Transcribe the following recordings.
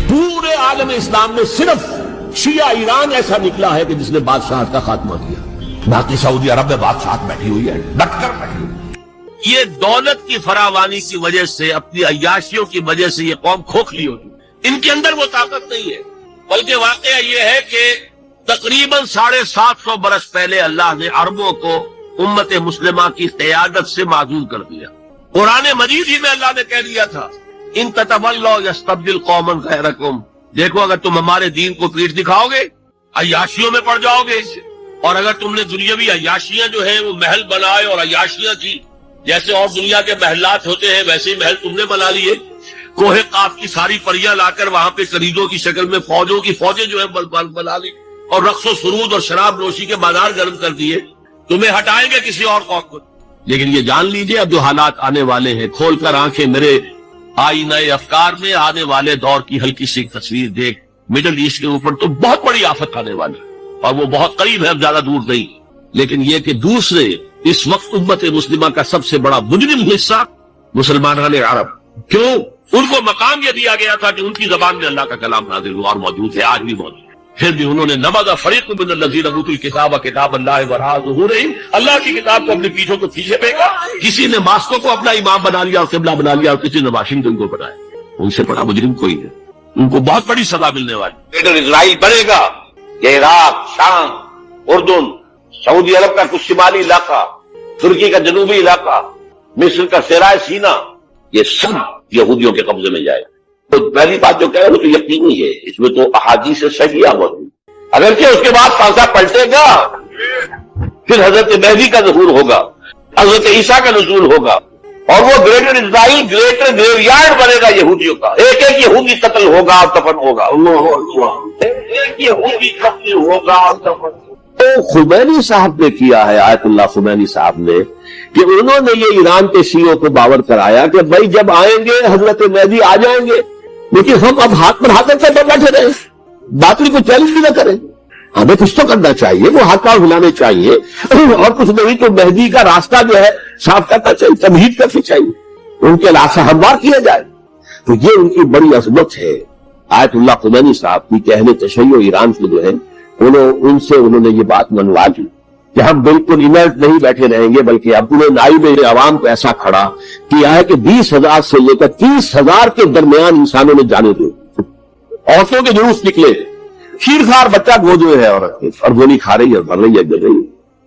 پورے عالم اسلام میں صرف شیعہ ایران ایسا نکلا ہے کہ جس نے بادشاہت کا خاتمہ کیا، باقی سعودی عرب میں بادشاہت بیٹھی ہوئی ہے، ڈٹ کر بیٹھی ہوئی ہے۔ یہ دولت کی فراوانی کی وجہ سے، اپنی عیاشیوں کی وجہ سے یہ قوم کھوکھلی ہو چکی، ان کے اندر وہ طاقت نہیں ہے۔ بلکہ واقعہ یہ ہے کہ تقریباً 750 برس پہلے اللہ نے عربوں کو امت مسلمہ کی قیادت سے معزول کر دیا۔ قرآن مجید ہی میں اللہ نے کہہ دیا تھا ان تتولوا یستبدل قوما غیرکم، دیکھو اگر تم ہمارے دین کو پیٹ دکھاؤ گے عیاشیوں میں پڑ جاؤ گے، اور اگر تم نے دنیاوی عیاشیاں جو ہیں وہ محل بنائے اور عیاشیاں کی، جیسے اور دنیا کے محلات ہوتے ہیں ویسے ہی محل تم نے بنا لیے، کوہ قاف کی ساری پریاں لا کر وہاں پہ قریدوں کی شکل میں فوجوں کی فوجیں جو ہے بنا لی، اور رقص و سرود اور شراب نوشی کے بازار گرم کر دیے، تمہیں ہٹائیں گے کسی اور قوم کو۔ لیکن یہ جان لیجئے اب جو حالات آنے والے ہیں، کھول کر آنکھیں میرے آئینہ افکار میں آنے والے دور کی ہلکی سی تصویر دیکھ، مڈل ایسٹ کے اوپر تو بہت بڑی آفت آنے والی ہے، اور وہ بہت قریب ہے، اب زیادہ دور نہیں۔ لیکن یہ کہ دوسرے اس وقت امت مسلمہ کا سب سے بڑا مجرم حصہ مسلمان عرب، کیوں؟ ان کو مقام یہ دیا گیا تھا کہ ان کی زبان میں اللہ کا کلام نازل ہوا اور موجود ہے، آج بھی موجود ہے، پھر بھی انہوں نے نبذ فریق من الذین اوتوا الکتاب کتاب اللہ وراء ظہورہم، اللہ کی کتاب کو اپنے پیٹھوں کو پیچھے پھینکا۔ کسی نے ماسکو کو اپنا امام بنا لیا اور قبلہ بنا لیا، اور کسی نے واشنگٹن کو بنایا۔ ان سے بڑا مجرم کوئی ہے، ان کو بہت بڑی سزا ملنے والی۔ گریٹر اسرائیل بنے گا کہ عراق، شام، اردن، سعودی عرب کا کچھ شمالی علاقہ، ترکی کا جنوبی علاقہ، مصر کا صحرائے سینا، یہ سب یہودیوں کے قبضے میں جائے۔ تو پہلی بات جو کہہ رہے ہو تو یقینی ہے، اس میں تو احادیث صحیحہ موجود، اگرچہ اس کے بعد پانسا پلٹے گا، پھر حضرت مہدی کا ظہور ہوگا، حضرت عیسیٰ کا نزول ہوگا، اور وہ گریٹر اسرائیل گریٹر گریو یارڈ بنے گا یہودیوں کا۔ ایک ایک یہودی قتل ہوگا اور دفن ہوگا، ایک یہودی قتل ہوگا اور دفن ہوگا۔ تو خمینی صاحب نے کیا ہے، آیت اللہ خمینی صاحب نے، کہ انہوں نے یہ ایران کے شیعوں کو باور کرایا کہ بھائی جب آئیں گے حضرت مہدی آ جائیں گے، لیکن ہم اب ہاتھ پر ہاتھ رکھ کر بیٹھے رہے، باطل کو چیلنج بھی نہ کریں، ہمیں کچھ تو کرنا چاہیے، وہ ہاتھ پاؤں ہلانے چاہیے، اور کچھ نہیں تو مہدی کا راستہ جو ہے صاف کرنا چاہیے، تمہید کرنی چاہیے، ان کے لاش ہموار کیا جائے۔ تو یہ ان کی بڑی عظمت ہے۔ آیت اللہ خمینی صاحب کی کہ اہل تشیع ایران سے جو ہے انہوں نے یہ بات منوا لی کہ ہم بالکل انرٹ نہیں بیٹھے رہیں گے، بلکہ اب انہوں نے نائب عوام کو ایسا کھڑا کیا ہے کہ 20,000 سے لے کر 30,000 کے درمیان انسانوں نے جانے دے، عورتوں کے جلوس نکلے، شیرخوار بچہ گودے ہے عورت اور گولی کھا رہی ہے، مر رہی ہے، گر رہی ہے۔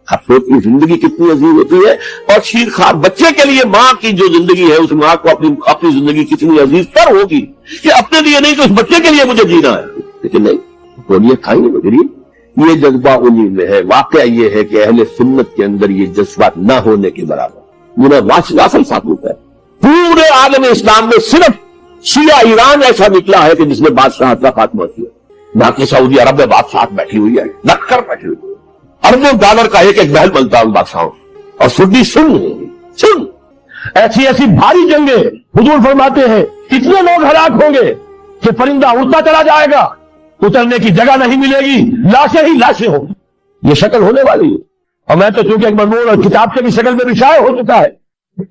افسوس کی زندگی کتنی عظیم ہوتی ہے، اور شیرخوار بچے کے لیے ماں کی جو زندگی ہے، اس ماں کو اپنی زندگی کتنی عزیز پر ہوگی کہ اپنے لیے نہیں تو اس بچے کے لیے مجھے جینا ہے، لیکن نہیں، گولیاں کھائیں گے مجھے۔ یہ جذبہ انہیں میں ہے۔ واقعہ یہ ہے کہ اہل سنت کے اندر یہ جذبات نہ ہونے کے برابر، انہیں واصل ثابت ہے۔ پورے عالم اسلام میں صرف شیعہ ایران ایسا نکلا ہے کہ جس نے بادشاہت کا خاتمہ کیا، باقی سعودی عرب میں بادشاہت بیٹھی ہوئی ہے، لگ کر بیٹھی ہوئی ہے، اربوں ڈالر کا ایک ایک محل بنتا ہے ان بادشاہوں، اور سن ایسی ایسی بھاری جنگیں حضور فرماتے ہیں اتنے لوگ ہلاک ہوں گے کہ پرندہ اڑتا چلا جائے گا، اترنے کی جگہ نہیں ملے گی، لاشیں ہی لاشیں ہوں، یہ شکل ہونے والی ہے۔ اور میں تو چونکہ ایک مضمون اور کتاب کے بھی شکل میں بھی شائع ہو چکا ہے،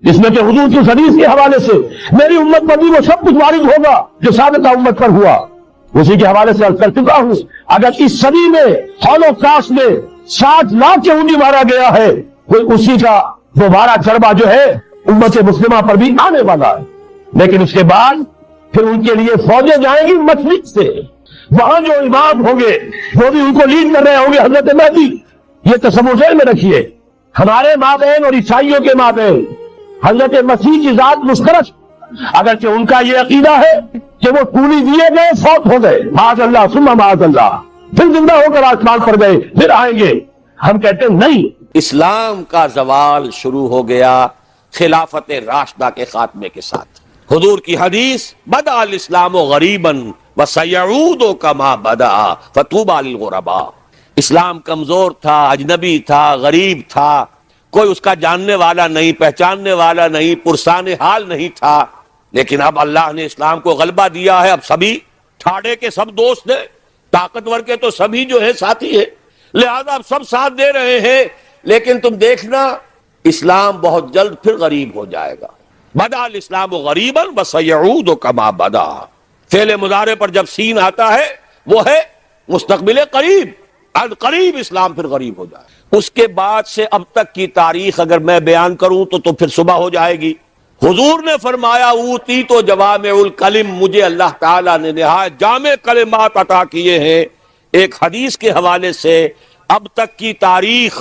جس میں کہ حضور کی حدیث کے حوالے سے میری امت پر بھی وہ سب کچھ وارد ہوگا جو سابقہ امت پر ہوا، اسی کے حوالے سے عرض کر چکا ہوں۔ اگر اس صدی میں ہولوکاسٹ میں 60 لاکھ یہودی مارا گیا ہے، اسی کا دوبارہ ضربہ جو ہے امت مسلمہ پر بھی آنے والا ہے، لیکن اس کے بعد پھر ان کے لیے فوجیں جائیں گی مشرق سے، وہاں جو امام ہوں گے وہ بھی ان کو لیڈ کر رہے ہوں گے حضرت مہدی۔ یہ تصور ذہن میں رکھیے، ہمارے مابین اور عیسائیوں کے مابین حضرت مسیح کی ذات مشترک، اگرچہ ان کا یہ عقیدہ ہے کہ وہ پوری دیے گئے، فوت ہو گئے، معاذ اللہ ثم معاذ اللہ، پھر زندہ ہو کر آسمان پر گئے، پھر آئیں گے۔ ہم کہتے ہیں نہیں، اسلام کا زوال شروع ہو گیا خلافت راشدہ کے خاتمے کے ساتھ۔ حضور کی حدیث بدأ الاسلام غریبا وسیعود کما بدأ فطوبى للغرباء، اسلام کمزور تھا، اجنبی تھا، غریب تھا، کوئی اس کا جاننے والا نہیں، پہچاننے والا نہیں، پرسان حال نہیں تھا، لیکن اب اللہ نے اسلام کو غلبہ دیا ہے، اب سبھی ٹھاڑے کے سب دوست ہیں، طاقتور کے تو سبھی جو ہے ساتھی ہیں، لہذا اب سب ساتھ دے رہے ہیں، لیکن تم دیکھنا اسلام بہت جلد پھر غریب ہو جائے گا۔ بدأ الاسلام غریبا وسیعود کما بدأ، فعل مضارع پر جب سین آتا ہے وہ ہے مستقبل قریب، از قریب اسلام پھر غریب ہو جائے۔ اس کے بعد سے اب تک کی تاریخ اگر میں بیان کروں تو پھر صبح ہو جائے گی۔ حضور نے فرمایا اوتی تو جوامع الکلم، مجھے اللہ تعالیٰ نے نہایت جامع کلمات عطا کیے ہیں۔ ایک حدیث کے حوالے سے اب تک کی تاریخ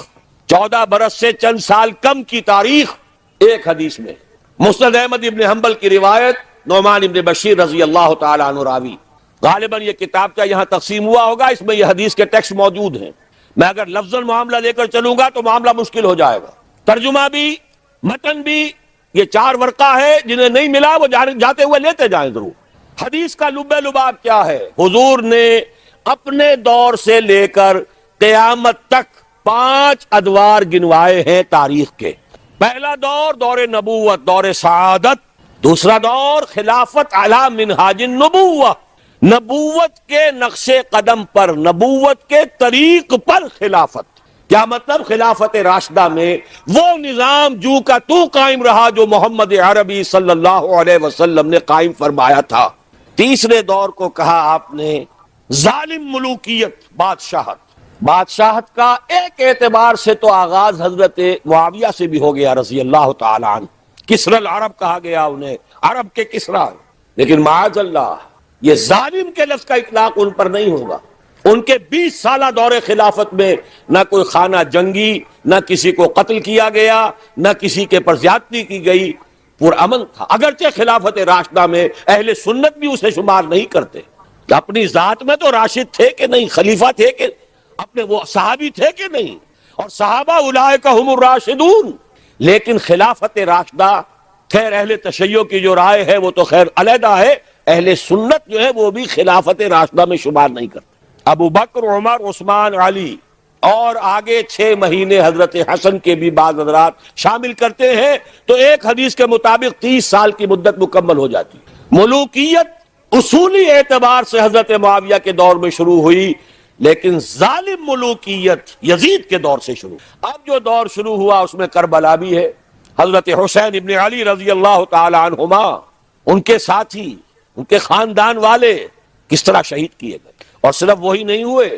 14 برس سے چند سال کم کی تاریخ ایک حدیث میں، مسند احمد ابن حنبل کی روایت، نعمان ابن بشیر رضی اللہ تعالیٰ عنہ راوی۔ غالباً یہ کتاب کا یہاں تقسیم ہوا ہوگا، اس میں یہ حدیث کے ٹیکسٹ موجود ہیں۔ میں اگر لفظاً معاملہ لے کر چلوں گا تو معاملہ مشکل ہو جائے گا۔ ترجمہ بھی، متن بھی، یہ 4 ورقہ ہے، جنہیں نہیں ملا وہ جاتے ہوئے لیتے جائیں ضرور۔ حدیث کا لب لباب کیا ہے؟ حضور نے اپنے دور سے لے کر قیامت تک 5 ادوار گنوائے ہیں تاریخ کے۔ پہلا دور دور نبوت، دور سعادت۔ دوسرا دور خلافت علی منہاج النبوہ، نبوت کے نقش قدم پر، نبوت کے طریق پر خلافت۔ کیا مطلب؟ خلافت راشدہ میں وہ نظام جو کا تو قائم رہا جو محمد عربی صلی اللہ علیہ وسلم نے قائم فرمایا تھا۔ تیسرے دور کو کہا آپ نے ظالم ملوکیت، بادشاہت۔ بادشاہت کا ایک اعتبار سے تو آغاز حضرت معاویہ سے بھی ہو گیا رضی اللہ تعالیٰ عنہ، کسری العرب کہا گیا انہیں، عرب کے کسریٰ۔ لیکن معاذ اللہ یہ ظالم کے لفظ کا اطلاق ان پر نہیں ہوگا۔ ان کے 20 سالہ دور خلافت میں نہ کوئی خانہ جنگی، نہ کسی کو قتل کیا گیا، نہ کسی کے پر زیادتی کی گئی، پرامن تھا۔ اگرچہ خلافت راشدہ میں اہل سنت بھی اسے شمار نہیں کرتے، اپنی ذات میں تو راشد تھے کہ نہیں، خلیفہ تھے کہ اپنے وہ صحابی تھے کہ نہیں، اور صحابہ اولئک ہم الراشدون۔ لیکن خلافت راشدہ، خیر اہل تشیع کی جو رائے ہے وہ تو خیر علیحدہ ہے، اہل سنت جو ہے وہ بھی خلافت راشدہ میں شمار نہیں کرتے۔ ابو بکر، عمر، عثمان، علی اور آگے 6 مہینے حضرت حسن کے بھی بعض حضرات شامل کرتے ہیں تو ایک حدیث کے مطابق 30 سال کی مدت مکمل ہو جاتی ہے۔ ملوکیت اصولی اعتبار سے حضرت معاویہ کے دور میں شروع ہوئی، لیکن ظالم ملوکیت یزید کے دور سے شروع۔ اب جو دور شروع ہوا اس میں کربلا بھی ہے۔ حضرت حسین ابن علی رضی اللہ تعالی عنہما، ان کے ساتھی، ان کے خاندان والے کس طرح شہید کیے گئے، اور صرف وہی نہیں ہوئے،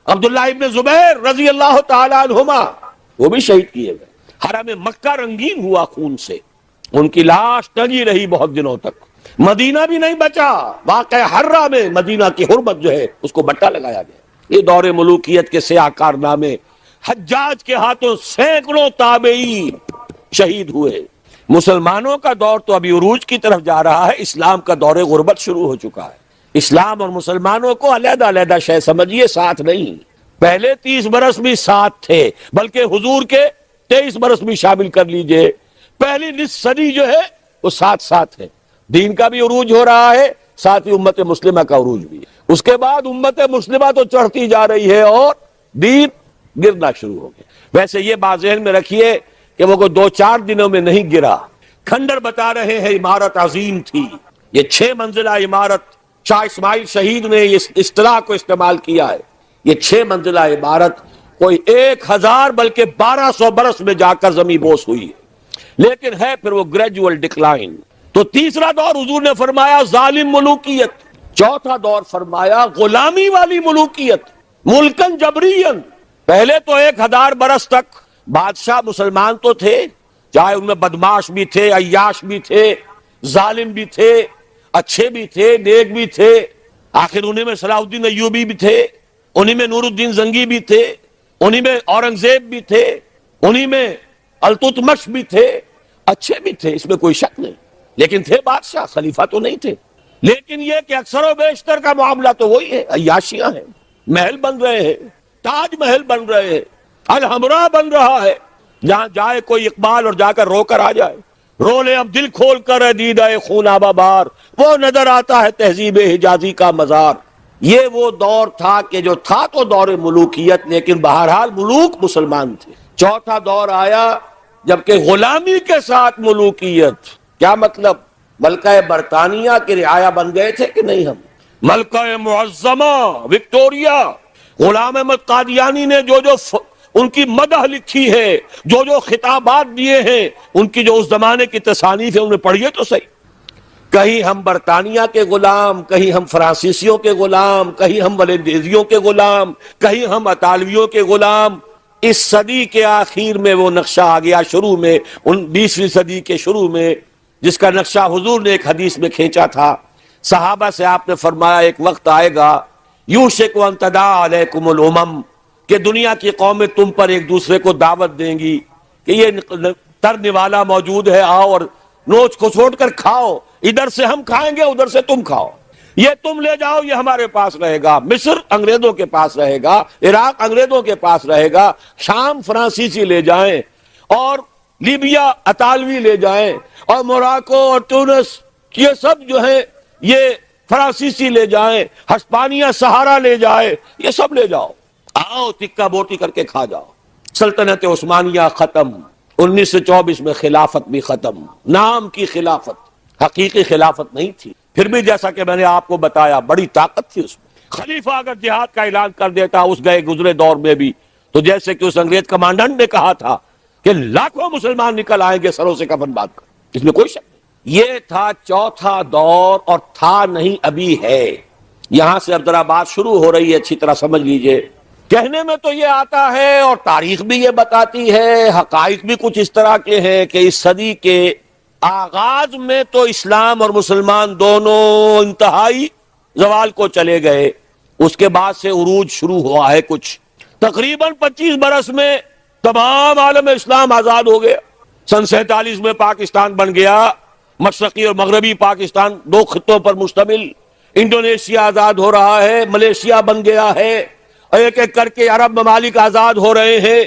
عبداللہ ابن زبیر رضی اللہ تعالی عنہما وہ بھی شہید کیے گئے۔ حرم مکہ رنگین ہوا خون سے، ان کی لاش ٹنگی رہی بہت دنوں تک۔ مدینہ بھی نہیں بچا، واقع حرہ میں مدینہ کی حرمت جو ہے اس کو بٹا لگایا گیا۔ یہ دور ملوکیت کے سیاہ کارنامے، حجاج کے ہاتھوں سینکڑوں تابعین شہید ہوئے۔ مسلمانوں کا دور تو ابھی عروج کی طرف جا رہا ہے، اسلام کا دور غربت شروع ہو چکا ہے۔ اسلام اور مسلمانوں کو علیحدہ علیحدہ شے سمجھیے، ساتھ نہیں۔ پہلے 30 برس بھی ساتھ تھے، بلکہ حضور کے 23 برس بھی شامل کر لیجئے۔ پہلی نصف صدی جو ہے وہ ساتھ ساتھ ہے، دین کا بھی عروج ہو رہا ہے، ساتھ ہی امت مسلمہ کا عروج بھی ہے۔ اس کے بعد امت مسلمہ تو چڑھتی جا رہی ہے اور دین گرنا شروع ہو گیا۔ ویسے یہ بات ذہن میں رکھیے کہ وہ کوئی 2-4 دنوں میں نہیں گرا۔ کھنڈر بتا رہے ہیں عمارت عظیم تھی، یہ 6 منزلہ عمارت، شاہ اسماعیل شہید نے اس اصطلاح کو استعمال کیا ہے۔ یہ 6 منزلہ عمارت کوئی 1000 بلکہ 1200 برس میں جا کر زمین بوس ہوئی ہے، لیکن ہے پھر وہ گریجول ڈکلائن۔ تو تیسرا دور حضور نے فرمایا ظالم ملوکیت، چوتھا دور فرمایا غلامی والی ملوکیت، ملکن جبرین۔ پہلے تو 1000 برس تک بادشاہ مسلمان تو تھے، چاہے ان میں بدماش بھی تھے، عیاش بھی تھے، ظالم بھی تھے، اچھے بھی تھے، نیک بھی تھے، آخر انہی میں صلاح الدین ایوبی بھی تھے، انہی میں نور الدین زنگی بھی تھے، انہی میں اورنگزیب بھی تھے، انہی میں التتمش بھی تھے، اچھے بھی تھے، اس میں کوئی شک نہیں، لیکن تھے بادشاہ، خلیفہ تو نہیں تھے۔ لیکن یہ کہ اکثر و بیشتر کا معاملہ تو وہی ہے، عیاشیاں ہیں، محل بن رہے ہیں، تاج محل بن رہے ہیں، الحمراء بن رہا ہے، جہاں جائے کوئی اقبال اور جا کر رو کر آ جائے، رو لے اب دل کھول کر دیدہ خونابہ بار، وہ نظر آتا ہے تہذیب حجازی کا مزار۔ یہ وہ دور تھا کہ جو تھا تو دور ملوکیت، لیکن بہرحال ملوک مسلمان تھے۔ چوتھا دور آیا جبکہ غلامی کے ساتھ ملوکیت۔ کیا مطلب؟ ملکہ برطانیہ کے رعایا بن گئے تھے کہ نہیں ہم؟ ملکہ معظمہ وکٹوریا، غلام احمد قادیانی نے جو ان کی مدح لکھی ہے، جو خطابات دیے ہیں، ان کی جو اس زمانے کی تصانیف ہے انہیں پڑھیے تو صحیح۔ کہیں ہم برطانیہ کے غلام، کہیں ہم فرانسیسیوں کے غلام، کہیں ہم ولندیزیوں کے غلام، کہیں ہم اطالویوں کے غلام۔ اس صدی کے آخر میں وہ نقشہ آ گیا، شروع میں 20ویں صدی کے شروع میں، جس کا نقشہ حضور نے ایک حدیث میں کھینچا تھا۔ صحابہ سے آپ نے فرمایا ایک وقت آئے گا یوشک ان تداعی علیکم الامم، کہ دنیا کی قومیں تم پر ایک دوسرے کو دعوت دیں گی کہ یہ ترنے والا موجود ہے، آؤ اور نوچ کو چھوڑ کر کھاؤ، ادھر سے ہم کھائیں گے ادھر سے تم کھاؤ، یہ تم لے جاؤ یہ ہمارے پاس رہے گا، مصر انگریزوں کے پاس رہے گا، عراق انگریزوں کے پاس رہے گا، شام فرانسیسی لے جائیں اور لیبیا اطالوی لے جائیں اور موراکو اور تونس یہ سب جو ہے یہ فرانسیسی لے جائیں، ہسپانیہ سہارا لے جائے، یہ سب لے جاؤ، آؤ تکا بوٹی کر کے کھا جاؤ۔ سلطنت عثمانیہ ختم، 1924 میں خلافت بھی ختم، نام کی خلافت، حقیقی خلافت نہیں تھی، پھر بھی جیسا کہ میں نے آپ کو بتایا بڑی طاقت تھی اس میں۔ خلیفہ اگر جہاد کا اعلان کر دیتا اس گئے گزرے دور میں بھی، تو جیسے کہ اس انگریز کمانڈنٹ نے کہا تھا کہ لاکھوں مسلمان نکل آئیں گے سروں سے کفن باندھ کر، اس میں کوئی شک نہیں۔ یہ تھا چوتھا دور، اور تھا نہیں ابھی ہے۔ یہاں سے اب ذرا بات شروع ہو رہی ہے، اچھی طرح سمجھ لیجئے۔ کہنے میں تو یہ آتا ہے اور تاریخ بھی یہ بتاتی ہے، حقائق بھی کچھ اس طرح کے ہیں کہ اس صدی کے آغاز میں تو اسلام اور مسلمان دونوں انتہائی زوال کو چلے گئے، اس کے بعد سے عروج شروع ہوا ہے کچھ۔ تقریباً 25 برس میں تمام عالم اسلام آزاد ہو گیا۔ سن 47 میں پاکستان بن گیا، مشرقی اور مغربی پاکستان، 2 خطوں پر مشتمل۔ انڈونیشیا آزاد ہو رہا ہے، ملیشیا بن گیا ہے، ایک ایک کر کے عرب ممالک آزاد ہو رہے ہیں۔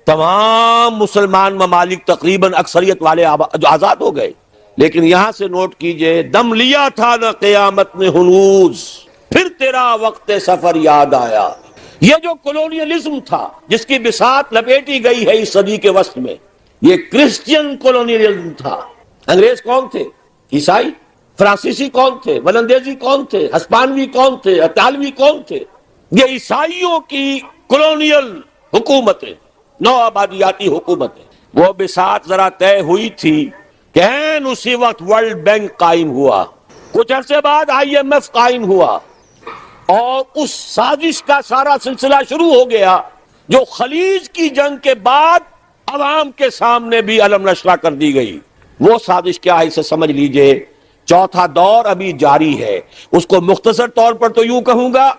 تمام مسلمان ممالک تقریباً اکثریت والے آزاد ہو گئے، لیکن یہاں سے نوٹ کیجئے، دم لیا تھا نہ قیامت نے ہنوز، پھر تیرا وقت سفر یاد آیا۔ یہ جو کولونیلزم تھا جس کی بساط لپیٹی گئی ہے اس صدی کے وسط میں، یہ کرسچین کولونیلزم تھا۔ انگریز کون تھے؟ عیسائی۔ فرانسیسی کون تھے؟ ولندیزی کون تھے؟ ہسپانوی کون تھے؟ اطالوی کون تھے؟ یہ عیسائیوں کی کولونیل حکومتیں، نو آبادیاتی حکومتیں، وہ بساط ذرا طے ہوئی تھی کہ اسی وقت ورلڈ بینک قائم ہوا، کچھ عرصے بعد IMF قائم ہوا، اور اس سازش کا سارا سلسلہ شروع ہو گیا جو خلیج کی جنگ کے بعد عوام کے سامنے بھی علم نشرہ کر دی گئی۔ وہ سازش کیا ہے اسے سمجھ لیجئے۔ چوتھا دور ابھی جاری ہے، اس کو مختصر طور پر تو یوں کہوں گا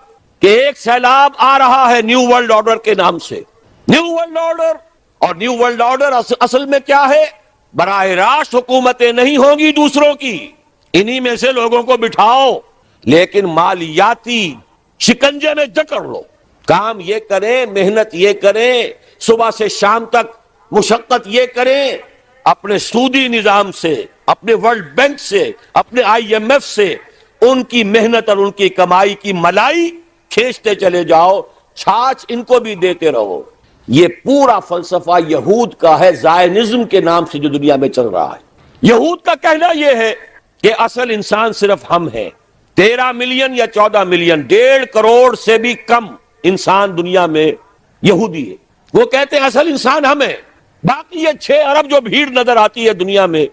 کہ ایک سیلاب آ رہا ہے نیو ورلڈ آرڈر کے نام سے۔ نیو ورلڈ آرڈر، اور نیو ورلڈ آرڈر اصل میں کیا ہے؟ براہ راست حکومتیں نہیں ہوں گی دوسروں کی، انہی میں سے لوگوں کو بٹھاؤ، لیکن مالیاتی شکنجے میں جکڑ لو، کام یہ کریں، محنت یہ کریں، صبح سے شام تک مشقت یہ کریں، اپنے سودی نظام سے، اپنے ورلڈ بینک سے، اپنے IMF سے ان کی محنت اور ان کی کمائی کی ملائی کھینچتے چلے جاؤ، چھاچ ان کو بھی دیتے رہو۔ یہ پورا فلسفہ یہود کا ہے، زائنزم کے نام سے جو دنیا میں چل رہا ہے۔ یہود کا کہنا یہ ہے کہ اصل انسان صرف ہم ہیں، 13 ملین یا 14 ملین، 1.5 کروڑ سے بھی کم انسان دنیا میں یہودی ہے۔ وہ کہتے ہیں اصل انسان ہم ہیں، باقی یہ 6 ارب جو بھیڑ نظر آتی ہے دنیا میں،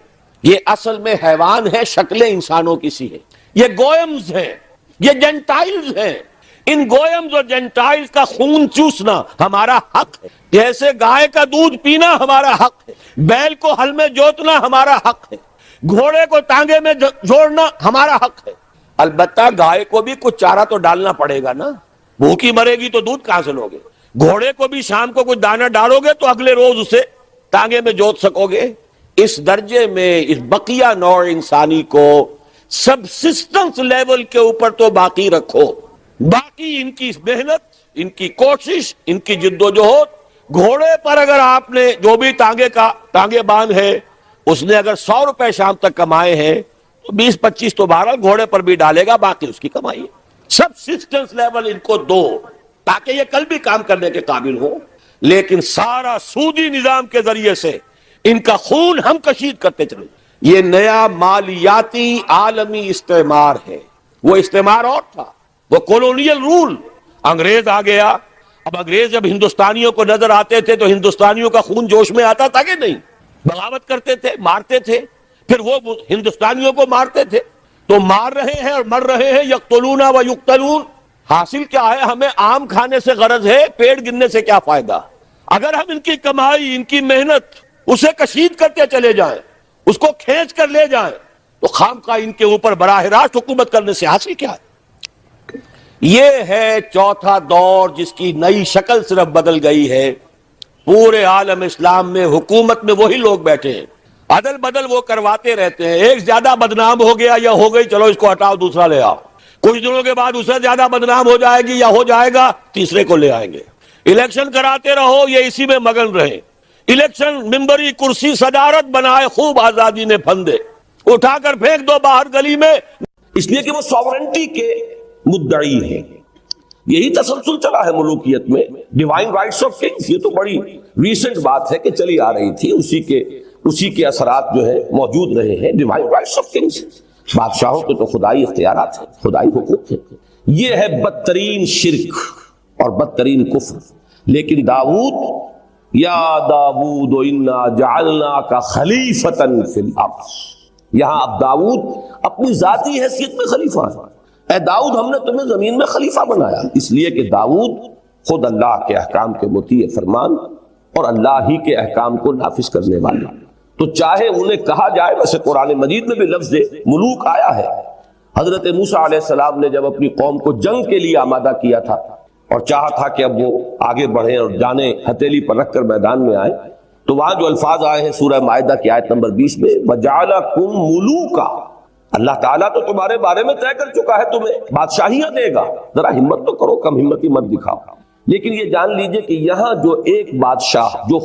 یہ اصل میں حیوان ہے، شکلیں انسانوں کی سی ہیں، یہ گوئمز ہیں، یہ جینٹائلز ہیں۔ ان گوئمز اور جینٹائلز کا خون چوسنا ہمارا حق ہے، جیسے گائے کا دودھ پینا ہمارا حق ہے، بیل کو ہل میں جوتنا ہمارا حق ہے، گھوڑے کو ٹانگے میں جوڑنا ہمارا حق ہے۔ البتہ گائے کو بھی کچھ چارہ تو ڈالنا پڑے گا نا، بھوکی مرے گی تو دودھ کہاں سے لوگے؟ گھوڑے کو بھی شام کو کچھ دانہ ڈالو گے تو اگلے روز اسے ٹانگے میں جوت سکو گے۔ اس درجے میں اس بقیہ نوع انسانی کو سبسسٹنس لیول کے اوپر تو باقی رکھو، باقی ان کی محنت، ان کی کوشش، ان کی جد و جہد۔ گھوڑے پر اگر آپ نے جو بھی ٹانگے باندھ ہے، اس نے اگر 100 روپے شام تک کمائے ہیں تو 20-25 تو بہرحال گھوڑے پر بھی ڈالے گا، باقی اس کی کمائی ہے۔ سبسسٹنس لیول ان کو دو تاکہ یہ کل بھی کام کرنے کے قابل ہو، لیکن سارا سودی نظام کے ذریعے سے ان کا خون ہم کشید کرتے چلے۔ یہ نیا مالیاتی عالمی استعمار ہے، وہ استعمار اور تھا، وہ کولونیل رول۔ انگریز آ گیا، اب انگریز جب ہندوستانیوں کو نظر آتے تھے تو ہندوستانیوں کا خون جوش میں آتا تھا کہ نہیں؟ بغاوت کرتے تھے، مارتے تھے، پھر وہ ہندوستانیوں کو مارتے تھے۔ تو مار رہے ہیں اور مر رہے ہیں، یقتلون و یقتلون. حاصل کیا ہے؟ ہمیں آم کھانے سے غرض ہے، پیڑ گننے سے کیا فائدہ؟ اگر ہم ان کی کمائی، ان کی محنت اسے کشید کرتے چلے جائیں، اس کو کھینچ کر لے جائیں، تو خامخواہ ان کے اوپر براہ راست حکومت کرنے سے حاصل کیا ہے؟ یہ ہے چوتھا دور جس کی نئی شکل صرف بدل گئی ہے. پورے عالم اسلام میں حکومت میں وہی لوگ بیٹھے ہیں، عدل بدل وہ کرواتے رہتے ہیں. ایک زیادہ بدنام ہو گیا یا ہو گئی، چلو اس کو ہٹاؤ، دوسرا لے آؤ. کچھ دنوں کے بعد اسے زیادہ بدنام ہو جائے گی یا ہو جائے گا، تیسرے کو لے آئیں گے. الیکشن کراتے رہو، یہ اسی میں مگن رہے. الیکشن ممبری کرسی صدارت بنائے، خوب آزادی نے پھندے، اٹھا کر پھینک دو باہر گلی میں، اس لیے کہ وہ سوورنٹی کے مدعی ہیں. یہی تسلسل چلا ہے ملوکیت میں. ڈیوائن رائٹس آف کنگز، یہ تو بڑی ریسنٹ بات ہے کہ چلی آ رہی تھی، اسی کے اثرات جو ہے موجود رہے ہیں. ڈیوائن رائٹس آف کنگز، بادشاہوں کے تو خدائی اختیارات ہیں، خدائی حقوق ہیں. یہ ہے بدترین شرک اور بدترین کفر. لیکن داؤد، یا داؤد انا جعلناک خلیفۃ فی الارض، یہاں اب داؤد اپنی ذاتی حیثیت میں خلیفہ ہے. اے داؤد، ہم نے تمہیں زمین میں خلیفہ بنایا، اس لیے کہ داؤد خود اللہ کے احکام کے مطیع فرمان اور اللہ ہی کے احکام کو نافذ کرنے والا. تو چاہے انہیں کہا جائے، ویسے قرآن مجید میں بھی لفظ ملوک آیا ہے. حضرت موسیٰ علیہ السلام نے جب اپنی قوم کو جنگ کے لیے آمادہ کیا تھا اور چاہا تھا کہ اب وہ آگے بڑھیں اور جانیں ہتھیلی پر رکھ کر میدان میں آئے، تو وہاں جو الفاظ آئے ہیں سورہ مائدہ کی آیت نمبر 20 میں، وَجَعَلَكُمْ مُلُوكًا، اللہ تعالیٰ تو تمہارے بارے میں طے کر چکا ہے، تمہیں بادشاہیاں دے گا، ذرا ہمت تو کرو، کم ہمتی مت دکھاؤ. لیکن یہ جان لیجئے کہ یہاں جو ایک بادشاہ جو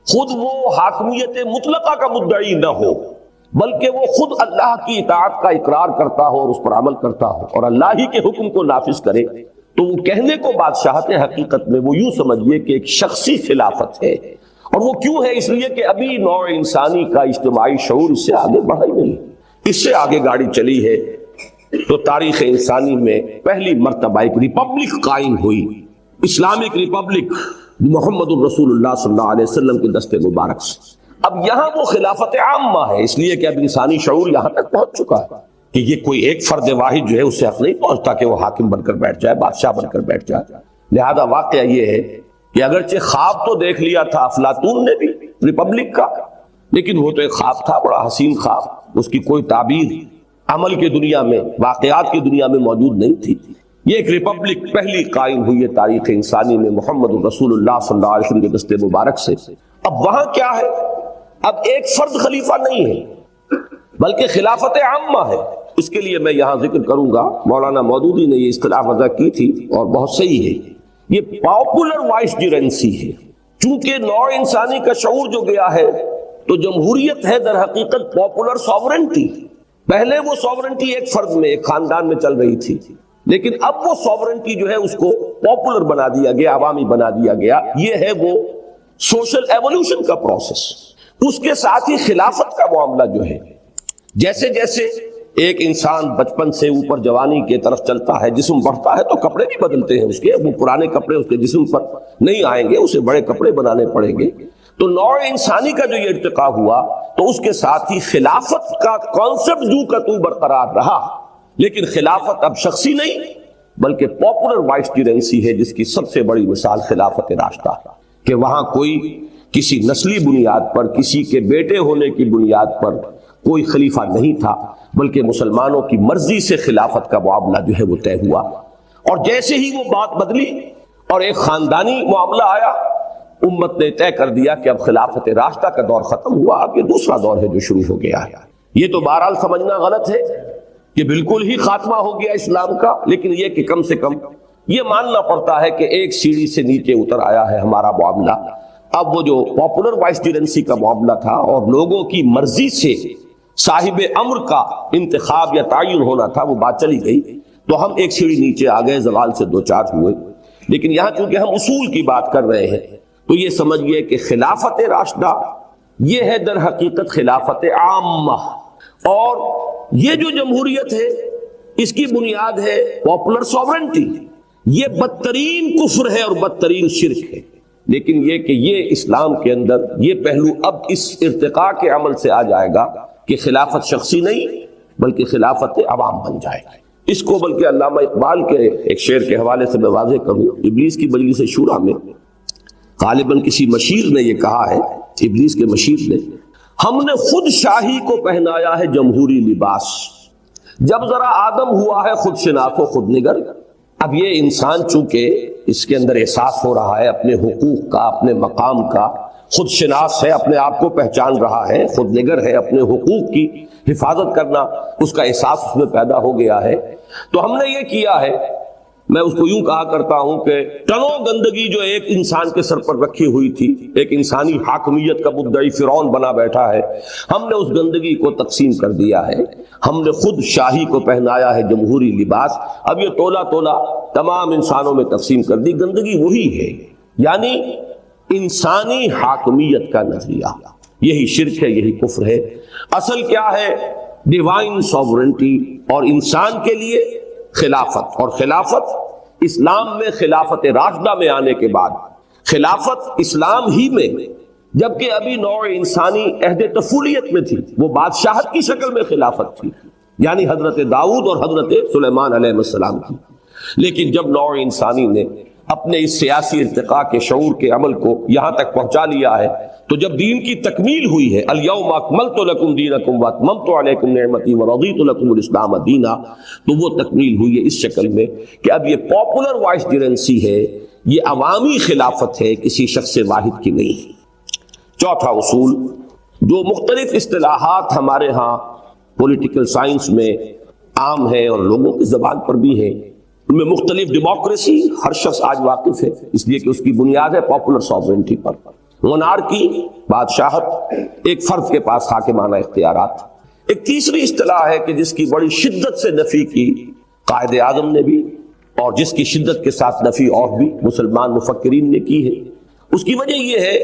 خود وہ حاکمیت مطلقہ کا مدعی نہ ہو، بلکہ وہ خود اللہ کی اطاعت کا اقرار کرتا ہو اور اس پر عمل کرتا ہو اور اللہ ہی کے حکم کو نافذ کرے، تو وہ کہنے کو بادشاہت ہے، حقیقت میں وہ یوں سمجھیے کہ ایک شخصی خلافت ہے. اور وہ کیوں ہے؟ اس لیے کہ ابھی نوع انسانی کا اجتماعی شعور اس سے آگے بڑھا ہی نہیں. اس سے آگے گاڑی چلی ہے تو تاریخ انسانی میں پہلی مرتبہ ایک ریپبلک قائم ہوئی، اسلامک ریپبلک، محمد الرسول اللہ صلی اللہ علیہ وسلم کے دست مبارک سے. اب یہاں وہ خلافت عامہ ہے، اس لیے کہ اب انسانی شعور یہاں تک پہنچ چکا ہے کہ یہ کوئی ایک فرد واحد جو ہے اس سے حق نہیں پہنچتا کہ وہ حاکم بن کر بیٹھ جائے، بادشاہ بن کر بیٹھ جائے. لہذا واقعہ یہ ہے کہ اگرچہ خواب تو دیکھ لیا تھا افلاطون نے بھی ریپبلک کا، لیکن وہ تو ایک خواب تھا، بڑا حسین خواب، اس کی کوئی تعبیر عمل کی دنیا میں، واقعات کی دنیا میں موجود نہیں تھی. یہ ایک ریپبلک پہلی قائم ہوئی ہے تاریخ انسانی میں محمد الرسول اللہ صلی اللہ علیہ وسلم کے دست مبارک سے. اب وہاں کیا ہے؟ اب ایک فرد خلیفہ نہیں ہے بلکہ خلافت عامہ ہے. اس کے لیے میں یہاں ذکر کروں گا، مولانا مودودی نے یہ اصطلاح وضع کی تھی اور بہت صحیح ہے، یہ پاپولر وائسڈرنسی ہے. چونکہ نوع انسانی کا شعور جو گیا ہے تو جمہوریت ہے در حقیقت پاپولر سوورنٹی. پہلے وہ سوورنٹی ایک فرد میں، ایک خاندان میں چل رہی تھی، لیکن اب وہ سوورنٹی جو ہے اس کو پاپولر بنا دیا گیا، عوامی بنا دیا گیا. یہ ہے وہ سوشل ایوولوشن کا پروسیس. اس کے ساتھ ہی خلافت کا معاملہ جو ہے، جیسے جیسے ایک انسان بچپن سے اوپر جوانی کے طرف چلتا ہے، جسم بڑھتا ہے تو کپڑے بھی بدلتے ہیں اس کے، وہ پرانے کپڑے اس کے جسم پر نہیں آئیں گے، اسے بڑے کپڑے بنانے پڑیں گے. تو نوع انسانی کا جو یہ ارتقا ہوا تو اس کے ساتھ ہی خلافت کا کانسیپٹ جو کا تو برقرار رہا. لیکن خلافت اب شخصی نہیں بلکہ پاپولر وائسڈرنسی ہے، جس کی سب سے بڑی مثال خلافت راشدہ، کہ وہاں کوئی کسی نسلی بنیاد پر، کسی کے بیٹے ہونے کی بنیاد پر کوئی خلیفہ نہیں تھا، بلکہ مسلمانوں کی مرضی سے خلافت کا معاملہ جو ہے وہ طے ہوا. اور جیسے ہی وہ بات بدلی اور ایک خاندانی معاملہ آیا، امت نے طے کر دیا کہ اب خلافت راشدہ کا دور ختم ہوا، اب یہ دوسرا دور ہے جو شروع ہو گیا ہے. یہ تو بہرحال سمجھنا غلط ہے کہ بالکل ہی خاتمہ ہو گیا اسلام کا، لیکن یہ کہ کم سے کم یہ ماننا پڑتا ہے کہ ایک سیڑھی سے نیچے اتر آیا ہے ہمارا معاملہ. اب وہ جو پاپولر وائسڈرنسی کا معاملہ تھا اور لوگوں کی مرضی سے صاحب امر کا انتخاب یا تعین ہونا تھا، وہ بات چلی گئی تو ہم ایک سیڑھی نیچے آ گئے، زوال سے دو چار ہوئے. لیکن یہاں چونکہ ہم اصول کی بات کر رہے ہیں تو یہ سمجھئے کہ خلافت راشدہ یہ ہے در حقیقت خلافت عامہ، اور یہ جو جمہوریت ہے اس کی بنیاد ہے پاپولر سوورنٹی. یہ بدترین کفر ہے اور بدترین شرک ہے. لیکن یہ کہ یہ اسلام کے اندر یہ پہلو اب اس ارتقاء کے عمل سے آ جائے گا کہ خلافت شخصی نہیں بلکہ خلافت عوام بن جائے. اس کو بلکہ علامہ اقبال کے ایک شعر کے حوالے سے میں واضح کروں. ابلیس کی مجلس شورا میں غالباً کسی مشیر نے یہ کہا ہے، ابلیس کے مشیر نے، ہم نے خود شاہی کو پہنایا ہے جمہوری لباس، جب ذرا آدم ہوا ہے خود شناس و خود نگر. اب یہ انسان چونکہ اس کے اندر احساس ہو رہا ہے اپنے حقوق کا، اپنے مقام کا، خود شناس ہے، اپنے آپ کو پہچان رہا ہے، خود نگر ہے، اپنے حقوق کی حفاظت کرنا اس کا احساس اس میں پیدا ہو گیا ہے. تو ہم نے یہ کیا ہے، میں اس کو یوں کہا کرتا ہوں کہ ٹنوں گندگی جو ایک انسان کے سر پر رکھی ہوئی تھی، ایک انسانی حاکمیت کا مدعی فرعون بنا بیٹھا ہے، ہم نے اس گندگی کو تقسیم کر دیا ہے. ہم نے خود شاہی کو پہنایا ہے جمہوری لباس. اب یہ تولا تولا تمام انسانوں میں تقسیم کر دی. گندگی وہی ہے، یعنی انسانی حاکمیت کا نظریہ. یہی شرک ہے، یہی کفر ہے. اصل کیا ہے؟ ڈیوائن سوورنٹی اور انسان کے لیے خلافت. اور خلافت اسلام میں خلافت راشدہ میں آنے کے بعد، خلافت اسلام ہی میں جبکہ ابھی نوع انسانی عہد طفولیت میں تھی، وہ بادشاہت کی شکل میں خلافت تھی، یعنی حضرت داؤد اور حضرت سلیمان علیہ السلام کی. لیکن جب نوع انسانی نے اپنے اس سیاسی ارتقاء کے شعور کے عمل کو یہاں تک پہنچا لیا ہے، تو جب دین کی تکمیل ہوئی ہے، الیوم اکملت لکم دینکم واتممت علیکم نعمتی ورضیت لکم الاسلام دینا، تو وہ تکمیل ہوئی ہے اس شکل میں کہ اب یہ پاپولر وائسڈرنسی ہے، یہ عوامی خلافت ہے، کسی شخص واحد کی نہیں. چوتھا اصول، جو مختلف اصطلاحات ہمارے ہاں پولیٹیکل سائنس میں عام ہے اور لوگوں کی زبان پر بھی ہے، ان میں مختلف. ڈیموکریسی ہر شخص آج واقف ہے، اس لیے کہ اس کی بنیاد ہے پاپولر سوورنٹی پر. مونارکی بادشاہت، ایک فرد کے پاس حاکمانہ اختیارات. ایک تیسری اصطلاح ہے کہ جس کی بڑی شدت سے نفی کی قائد اعظم نے بھی، اور جس کی شدت کے ساتھ نفی اور بھی مسلمان مفکرین نے کی ہے. اس کی وجہ یہ ہے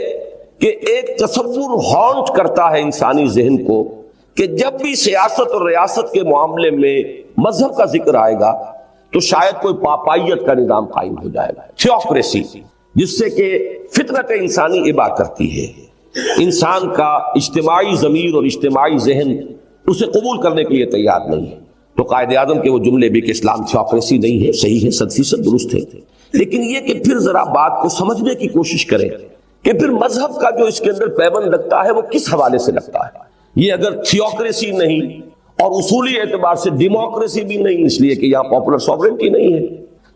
کہ ایک تصور ہانٹ کرتا ہے انسانی ذہن کو کہ جب بھی سیاست اور ریاست کے معاملے میں مذہب کا ذکر آئے گا تو شاید کوئی پاپائیت کا نظام قائم ہو جائے گا، تھیوکریسی، جس سے کہ فطرت انسانی ابا کرتی ہے. انسان کا اجتماعی ضمیر اور اجتماعی ذہن اسے قبول کرنے کے لیے تیار نہیں ہے. تو قائد اعظم کے وہ جملے بھی کہ اسلام تھیوکریسی نہیں ہے، صحیح ہے، 100% درست ہے. لیکن یہ کہ پھر ذرا بات کو سمجھنے کی کوشش کریں کہ پھر مذہب کا جو اس کے اندر پیبند لگتا ہے وہ کس حوالے سے لگتا ہے. یہ اگر تھیوکریسی نہیں اور اصولی اعتبار سے ڈیموکریسی بھی نہیں، اس لیے کہ یہاں پاپولر سوورنٹی نہیں ہے.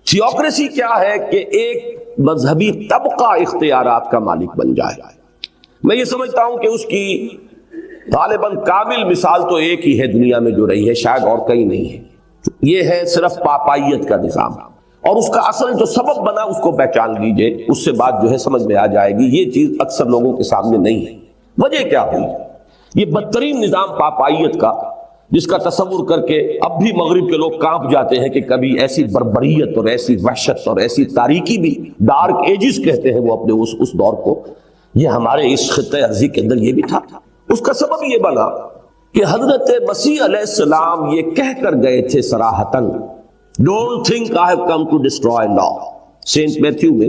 تھیوکریسی کیا ہے کہ ایک مذہبی طبقہ اختیارات کا مالک بن جائے. میں یہ سمجھتا ہوں کہ اس کی غالباً کامل مثال تو ایک ہی ہے دنیا میں جو رہی ہے، شاید اور کہیں نہیں ہے. یہ ہے صرف پاپائیت کا نظام، اور اس کا اصل جو سبب بنا اس کو پہچان لیجئے، اس سے بات جو ہے سمجھ میں آ جائے گی. یہ چیز اکثر لوگوں کے سامنے نہیں ہے. وجہ کیا ہوئی؟ یہ بدترین نظام پاپائیت کا، جس کا تصور کر کے اب بھی مغرب کے لوگ کانپ جاتے ہیں کہ کبھی ایسی بربریت اور ایسی وحشت اور ایسی تاریکی بھی، ڈارک ایجز کہتے ہیں وہ اپنے اس دور کو، یہ ہمارے اس خطے ارضی کے اندر یہ بھی تھا. اس کا سبب یہ بنا کہ حضرت مسیح علیہ السلام یہ کہہ کر گئے تھے صراحتاً، don't think I have come to destroy law. Saint Matthew میں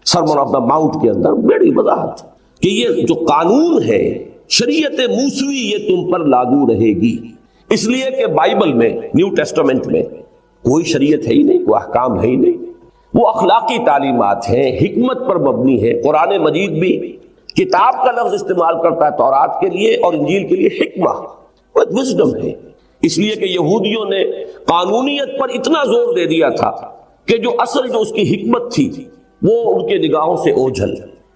سرمن آف دا ماؤنٹ کے اندر بڑی وضاحت کہ یہ جو قانون ہے، شریعت موسوی، یہ تم پر لاگو رہے گی. اس لیے کہ بائبل میں، نیو ٹیسٹمنٹ میں کوئی شریعت ہے ہی نہیں، کوئی احکام ہے ہی نہیں. وہ اخلاقی تعلیمات ہیں، حکمت پر مبنی ہے. قرآن مجید بھی کتاب کا لفظ استعمال کرتا ہے تورات کے لیے اور انجیل کے لیے حکمہ، وزڈم ہے. اس لیے کہ یہودیوں نے قانونیت پر اتنا زور دے دیا تھا کہ جو اصل جو اس کی حکمت تھی وہ ان کے نگاہوں سے اوجھل،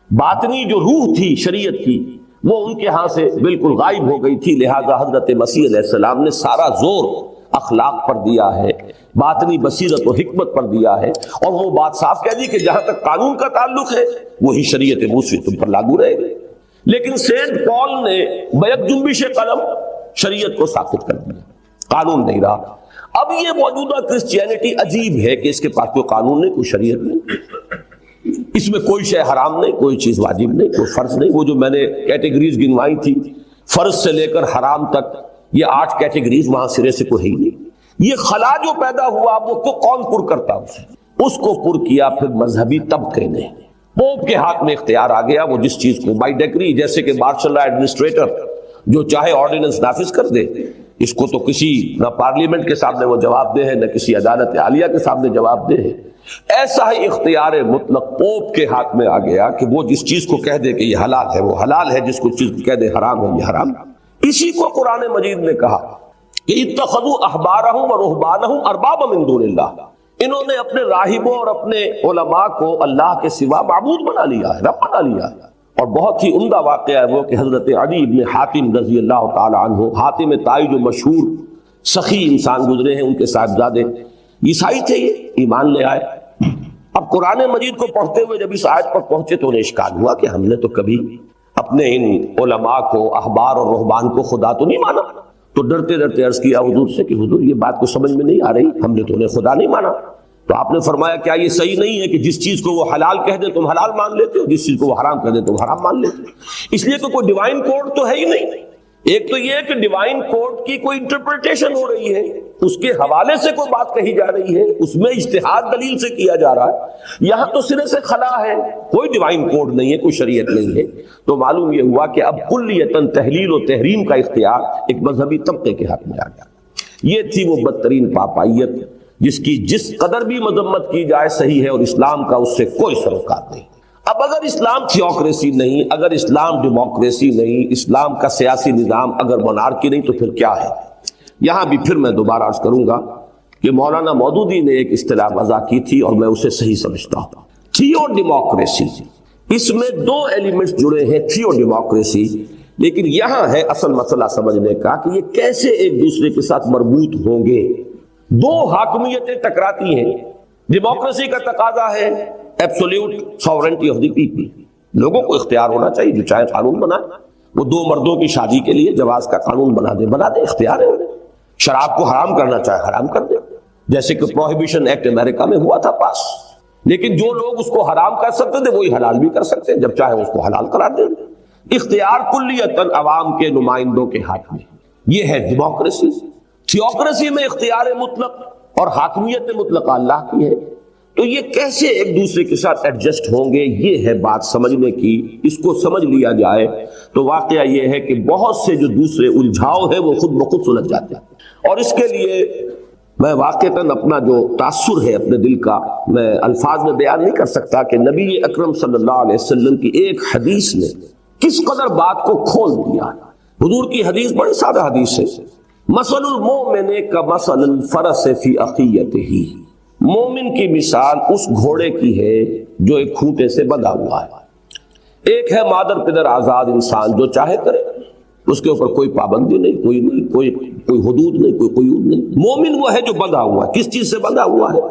باطنی جو روح تھی شریعت کی وہ ان کے ہاں سے بالکل غائب ہو گئی تھی. لہذا حضرت مسیح علیہ السلام نے سارا زور اخلاق پر دیا ہے، باطنی بصیرت و حکمت پر دیا ہے، اور وہ بات صاف کہہ دی کہ جہاں تک قانون کا تعلق ہے وہی شریعت موسوی تم پر لاگو رہے گی. لیکن سینٹ پال نے بیک جنبش قلم شریعت کو ساقط کر دیا، قانون نہیں رہا. اب یہ موجودہ کرسچینٹی عجیب ہے کہ اس کے پاس کوئی قانون نہیں، کوئی شریعت نہیں، اس میں کوئی شے حرام نہیں، کوئی چیز واجب نہیں، کوئی فرض نہیں. وہ جو میں نے کیٹیگریز گنوائی تھی فرض سے لے کر حرام تک، یہ 8 کیٹیگریز وہاں سرے سے کوئی ہی نہیں. یہ خلا جو پیدا ہوا وہ کون پر کرتا اس کو پر کیا پھر مذہبی طبقے نے. پوپ کے ہاتھ میں اختیار آ گیا، وہ جس چیز کو بائی ڈیکری، جیسے کہ مارشل لا ایڈمنسٹریٹر جو چاہے آرڈیننس نافذ کر دے، اس کو تو کسی نہ پارلیمنٹ کے سامنے وہ جواب دہ ہے، نہ کسی عدالت عالیہ کے سامنے جواب دہ ہے۔ ایسا ہی اختیار مطلق پوپ کے ہاتھ میں آ گیا کہ وہ جس چیز کو کہہ دے کہ یہ حلال ہے وہ حلال ہے، جس کو چیز کو کہہ دے حرام ہے یہ حرام ہے۔ اسی کو قرآن مجید نے کہا کہ اتخذوا احبارهم ورهبانهم اربابا من دون اللہ، انہوں نے اپنے راہبوں اور اپنے علماء کو اللہ کے سوا معبود بنا لیا ہے، رب بنا لیا ہے۔ اور بہت ہی عمدہ واقعہ ہے وہ کہ حضرت عدی ابن حاتم رضی اللہ تعالی عنہ، حاتم طائی جو مشہور سخی انسان گزرے ہیں، ان کے صاحبزادے عیسائی تھے، یہ ایمان لے آئے۔ اب قرآن مجید کو پڑھتے ہوئے جب اس آیت پر پہنچے تو انہیں اشکال ہوا کہ ہم نے تو کبھی اپنے ان علماء کو، احبار اور رہبان کو خدا تو نہیں مانا۔ تو ڈرتے ڈرتے عرض کیا حضور سے کہ حضور یہ بات کو سمجھ میں نہیں آ رہی، ہم نے تو انہیں خدا نہیں مانا۔ تو آپ نے فرمایا کیا یہ صحیح نہیں ہے کہ جس چیز کو وہ حلال کہہ دیں تم حلال مان لیتے ہو، جس چیز کو وہ حرام کہہ دیں تم حرام مان لیتے ہو؟ اس لیے کہ کوئی ڈیوائن کوڈ تو ہے ہی نہیں۔ ایک تو یہ ہے کہ ڈیوائن کوڈ کی کوئی انٹرپریٹیشن ہو رہی ہے، اس کے حوالے سے کوئی بات کہی جا رہی ہے، اس میں اجتہاد دلیل سے کیا جا رہا ہے۔ یہاں تو سرے سے خلا ہے، کوئی ڈیوائن کوڈ نہیں ہے، کوئی شریعت نہیں ہے۔ تو معلوم یہ ہوا کہ اب کلیتاً تحلیل و تحریم کا اختیار ایک مذہبی طبقے کے ہاتھ میں آ گیا۔ یہ تھی وہ بدترین پاپائیت جس کی جس قدر بھی مذمت کی جائے صحیح ہے، اور اسلام کا اس سے کوئی سروکار نہیں۔ اب اگر اسلام تھیوکریسی نہیں، اگر اسلام ڈیموکریسی نہیں، اسلام کا سیاسی نظام اگر مونارکی نہیں، تو پھر کیا ہے؟ یہاں بھی پھر میں دوبارہ عرض کروں گا کہ مولانا مودودی نے ایک اصطلاح وضع کی تھی اور میں اسے صحیح سمجھتا ہوں، تھیو ڈیموکریسی۔ اس میں دو ایلیمنٹس جڑے ہیں، تھیو ڈیموکریسی، لیکن یہاں ہے اصل مسئلہ سمجھنے کا کہ یہ کیسے ایک دوسرے کے ساتھ مربوط ہوں گے۔ دو حاکمیتیں ٹکراتی ہیں۔ ڈیموکریسی کا تقاضا ہے absolute sovereignty of the people, لوگوں کو اختیار ہونا چاہیے، جو چاہے قانون بنائے، وہ دو مردوں کی شادی کے لیے جواز کا قانون بنا دے، اختیار ہے انہیں۔ شراب کو حرام کرنا چاہے حرام کر دے، جیسے کہ پروہیبیشن ایکٹ امریکہ میں ہوا تھا پاس، لیکن جو لوگ اس کو حرام کر سکتے تھے وہی حلال بھی کر سکتے ہیں، جب چاہے اس کو حلال قرار دیں۔ اختیار کلیتاً عوام کے نمائندوں کے ہاتھ میں، یہ ہے ڈیموکریسی۔ تھیوکریسی میں اختیار مطلق اور حاکمیت مطلق اللہ کی ہے۔ تو یہ کیسے ایک دوسرے کے ساتھ ایڈجسٹ ہوں گے، یہ ہے بات سمجھنے کی۔ اس کو سمجھ لیا جائے تو واقعہ یہ ہے کہ بہت سے جو دوسرے الجھاؤ ہیں وہ خود بخود سلجھ جاتے ہیں۔ اور اس کے لیے میں واقعتاً اپنا جو تاثر ہے اپنے دل کا میں الفاظ میں بیان نہیں کر سکتا کہ نبی اکرم صلی اللہ علیہ وسلم کی ایک حدیث نے کس قدر بات کو کھول دیا۔ حضور کی حدیث بڑی سادہ حدیث ہے، مثل المومن کمثل الفرس فی اخیتہ، مومن کی مثال اس گھوڑے کی ہے جو ایک کھوٹے سے بندھا ہوا ہے۔ ایک ہے مادر پدر آزاد انسان، جو چاہے کرے، اس کے اوپر کوئی پابندی نہیں، کوئی حدود نہیں، کوئی قیود نہیں۔ مومن وہ ہے جو بندھا ہوا ہے۔ کس چیز سے بندھا ہوا ہے؟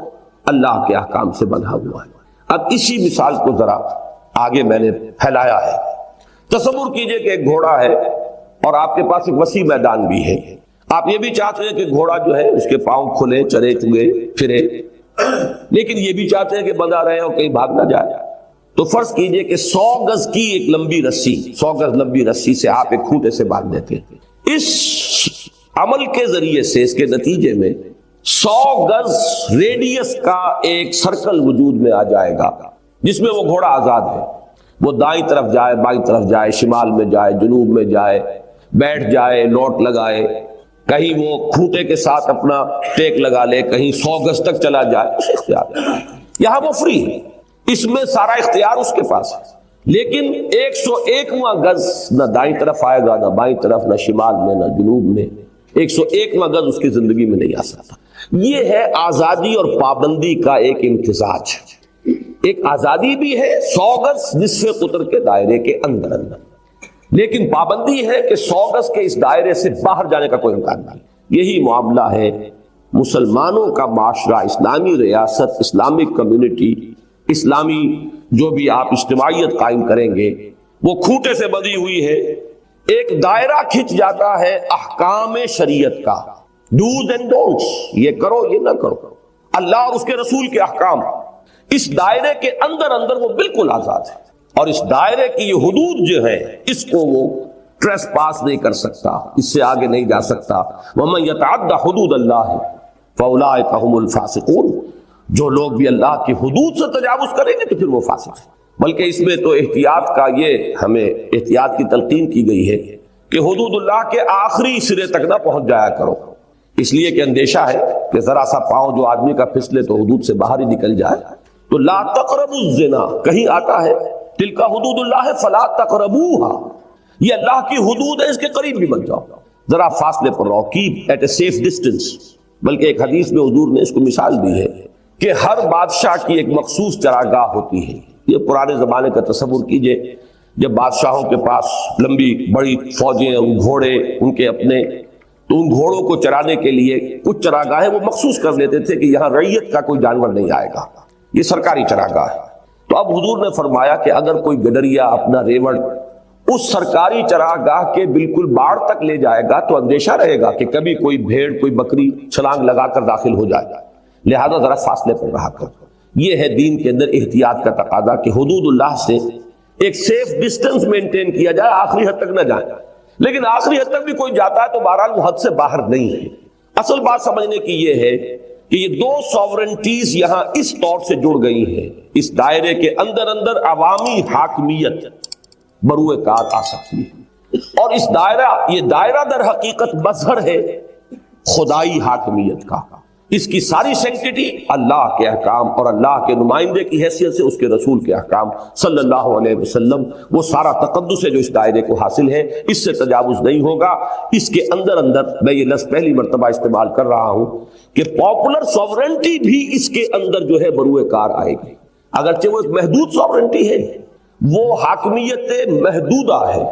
اللہ کے احکام سے بندھا ہوا ہے۔ اب اسی مثال کو ذرا آگے میں نے پھیلایا ہے۔ تصور کیجئے کہ ایک گھوڑا ہے اور آپ کے پاس ایک وسیع میدان بھی ہے۔ آپ یہ بھی چاہتے ہیں کہ گھوڑا جو ہے اس کے پاؤں کھلے، چلے چگے پھرے، لیکن یہ بھی چاہتے ہیں کہ بندھا رہے اور کہیں بھاگ نہ جائے۔ تو فرض کیجئے کہ 100 گز کی ایک لمبی رسی، 100 گز لمبی رسی سے آپ ایک کھوٹے سے باندھ دیتے ہیں۔ اس عمل کے ذریعے سے، اس کے نتیجے میں 100 گز ریڈیس کا ایک سرکل وجود میں آ جائے گا جس میں وہ گھوڑا آزاد ہے۔ وہ دائیں طرف جائے، بائیں طرف جائے، شمال میں جائے، جنوب میں جائے، بیٹھ جائے، لوٹ لگائے، کہیں وہ کھوٹے کے ساتھ اپنا ٹیک لگا لے، کہیں 100 گز تک چلا جائے، اس اختیار ہے۔ یہاں وہ فری ہے، اس میں سارا اختیار اس کے پاس ہے۔ لیکن 101واں گز نہ دائیں طرف آئے گا، نہ بائیں طرف، نہ شمال میں، نہ جنوب میں۔ 101واں گز اس کی زندگی میں نہیں آ سکتا۔ یہ ہے آزادی اور پابندی کا ایک امتزاج۔ ایک آزادی بھی ہے 100 گز نصف قطر کے دائرے کے اندر، لیکن پابندی ہے کہ 100 گز کے اس دائرے سے باہر جانے کا کوئی امکان نہیں۔ یہی معاملہ ہے مسلمانوں کا معاشرہ، اسلامی ریاست، اسلامک کمیونٹی، اسلامی جو بھی آپ اجتماعیت قائم کریں گے، وہ کھوٹے سے بندھی ہوئی ہے۔ ایک دائرہ کھنچ جاتا ہے احکام شریعت کا، ڈوز اینڈ ڈونٹس، یہ کرو یہ نہ کرو، اللہ اور اس کے رسول کے احکام۔ اس دائرے کے اندر وہ بالکل آزاد ہے، اور اس دائرے کی یہ حدود جو ہے اس کو وہ ٹریس پاس نہیں کر سکتا، اس سے آگے نہیں جا سکتا۔ وَمَن يَتَعَدَّ حُدُودَ اللَّهِ فَأُولَٰئِكَ هُمُ الْفَاسِقُونَ، جو لوگ بھی اللہ کی حدود سے تجاوز کریں گے تو پھر وہ فاسق ہیں۔ بلکہ اس میں تو احتیاط کا، یہ ہمیں احتیاط کی تلقین کی گئی ہے کہ حدود اللہ کے آخری سرے تک نہ پہنچ جایا کرو، اس لیے کہ اندیشہ ہے کہ ذرا سا پاؤں جو آدمی کا پھسلے تو حدود سے باہر ہی نکل جائے۔ تو لا تقربوا الزنا، کہیں آتا ہے تلک حدود اللہ فلا تقربوها، یہ اللہ کی حدود ہے، اس کے قریب بھی مت جاؤ، ذرا فاصلے پر رہو، keep at a safe distance. بلکہ ایک حدیث میں حضور نے اس کو مثال دی ہے کہ ہر بادشاہ کی ایک مخصوص چراگاہ ہوتی ہے۔ یہ پرانے زمانے کا تصور کیجئے، جب بادشاہوں کے پاس لمبی بڑی فوجیں، گھوڑے ان کے اپنے، تو ان گھوڑوں کو چرانے کے لیے کچھ چراگاہیں وہ مخصوص کر لیتے تھے کہ یہاں رعیت کا کوئی جانور نہیں آئے گا، یہ سرکاری چراگاہ ہے۔ تو اب حضور نے فرمایا کہ اگر کوئی گڈریا اپنا ریوڑ اس سرکاری چراگاہ کے بالکل باڑ تک لے جائے گا تو اندیشہ رہے گا کہ کبھی کوئی بھیڑ کوئی بکری چھلانگ لگا کر داخل ہو جائے، لہذا ذرا فاصلے پر رہا کر۔ یہ ہے دین کے اندر احتیاط کا تقاضا کہ حدود اللہ سے ایک سیف ڈسٹنس مینٹین کیا جائے، آخری حد تک نہ جائے، لیکن آخری حد تک بھی کوئی جاتا ہے تو بہرحال وہ حد سے باہر نہیں ہے۔ اصل بات سمجھنے کی یہ ہے کہ یہ دو ساورنٹیز یہاں اس طور سے جڑ گئی ہیں، اس دائرے کے اندر اندر عوامی حاکمیت بروئے کار آ سکتی ہے، اور اس دائرہ، یہ دائرہ در حقیقت مظہر ہے خدائی حاکمیت کا۔ اس کی ساری سینکٹیٹی اللہ کے احکام اور اللہ کے نمائندے کی حیثیت سے اس کے رسول کے احکام صلی اللہ علیہ وسلم، وہ سارا تقدس ہے جو اس دائرے کو حاصل ہے، اس سے تجاوز نہیں ہوگا۔ اس کے اندر اندر میں یہ لفظ پہلی مرتبہ استعمال کر رہا ہوں کہ پاپولر ساورنٹی بھی اس کے اندر جو ہے بروئے کار آئے گی، اگرچہ وہ ایک محدود ساورنٹی ہے، وہ حاکمیت محدودہ ہے،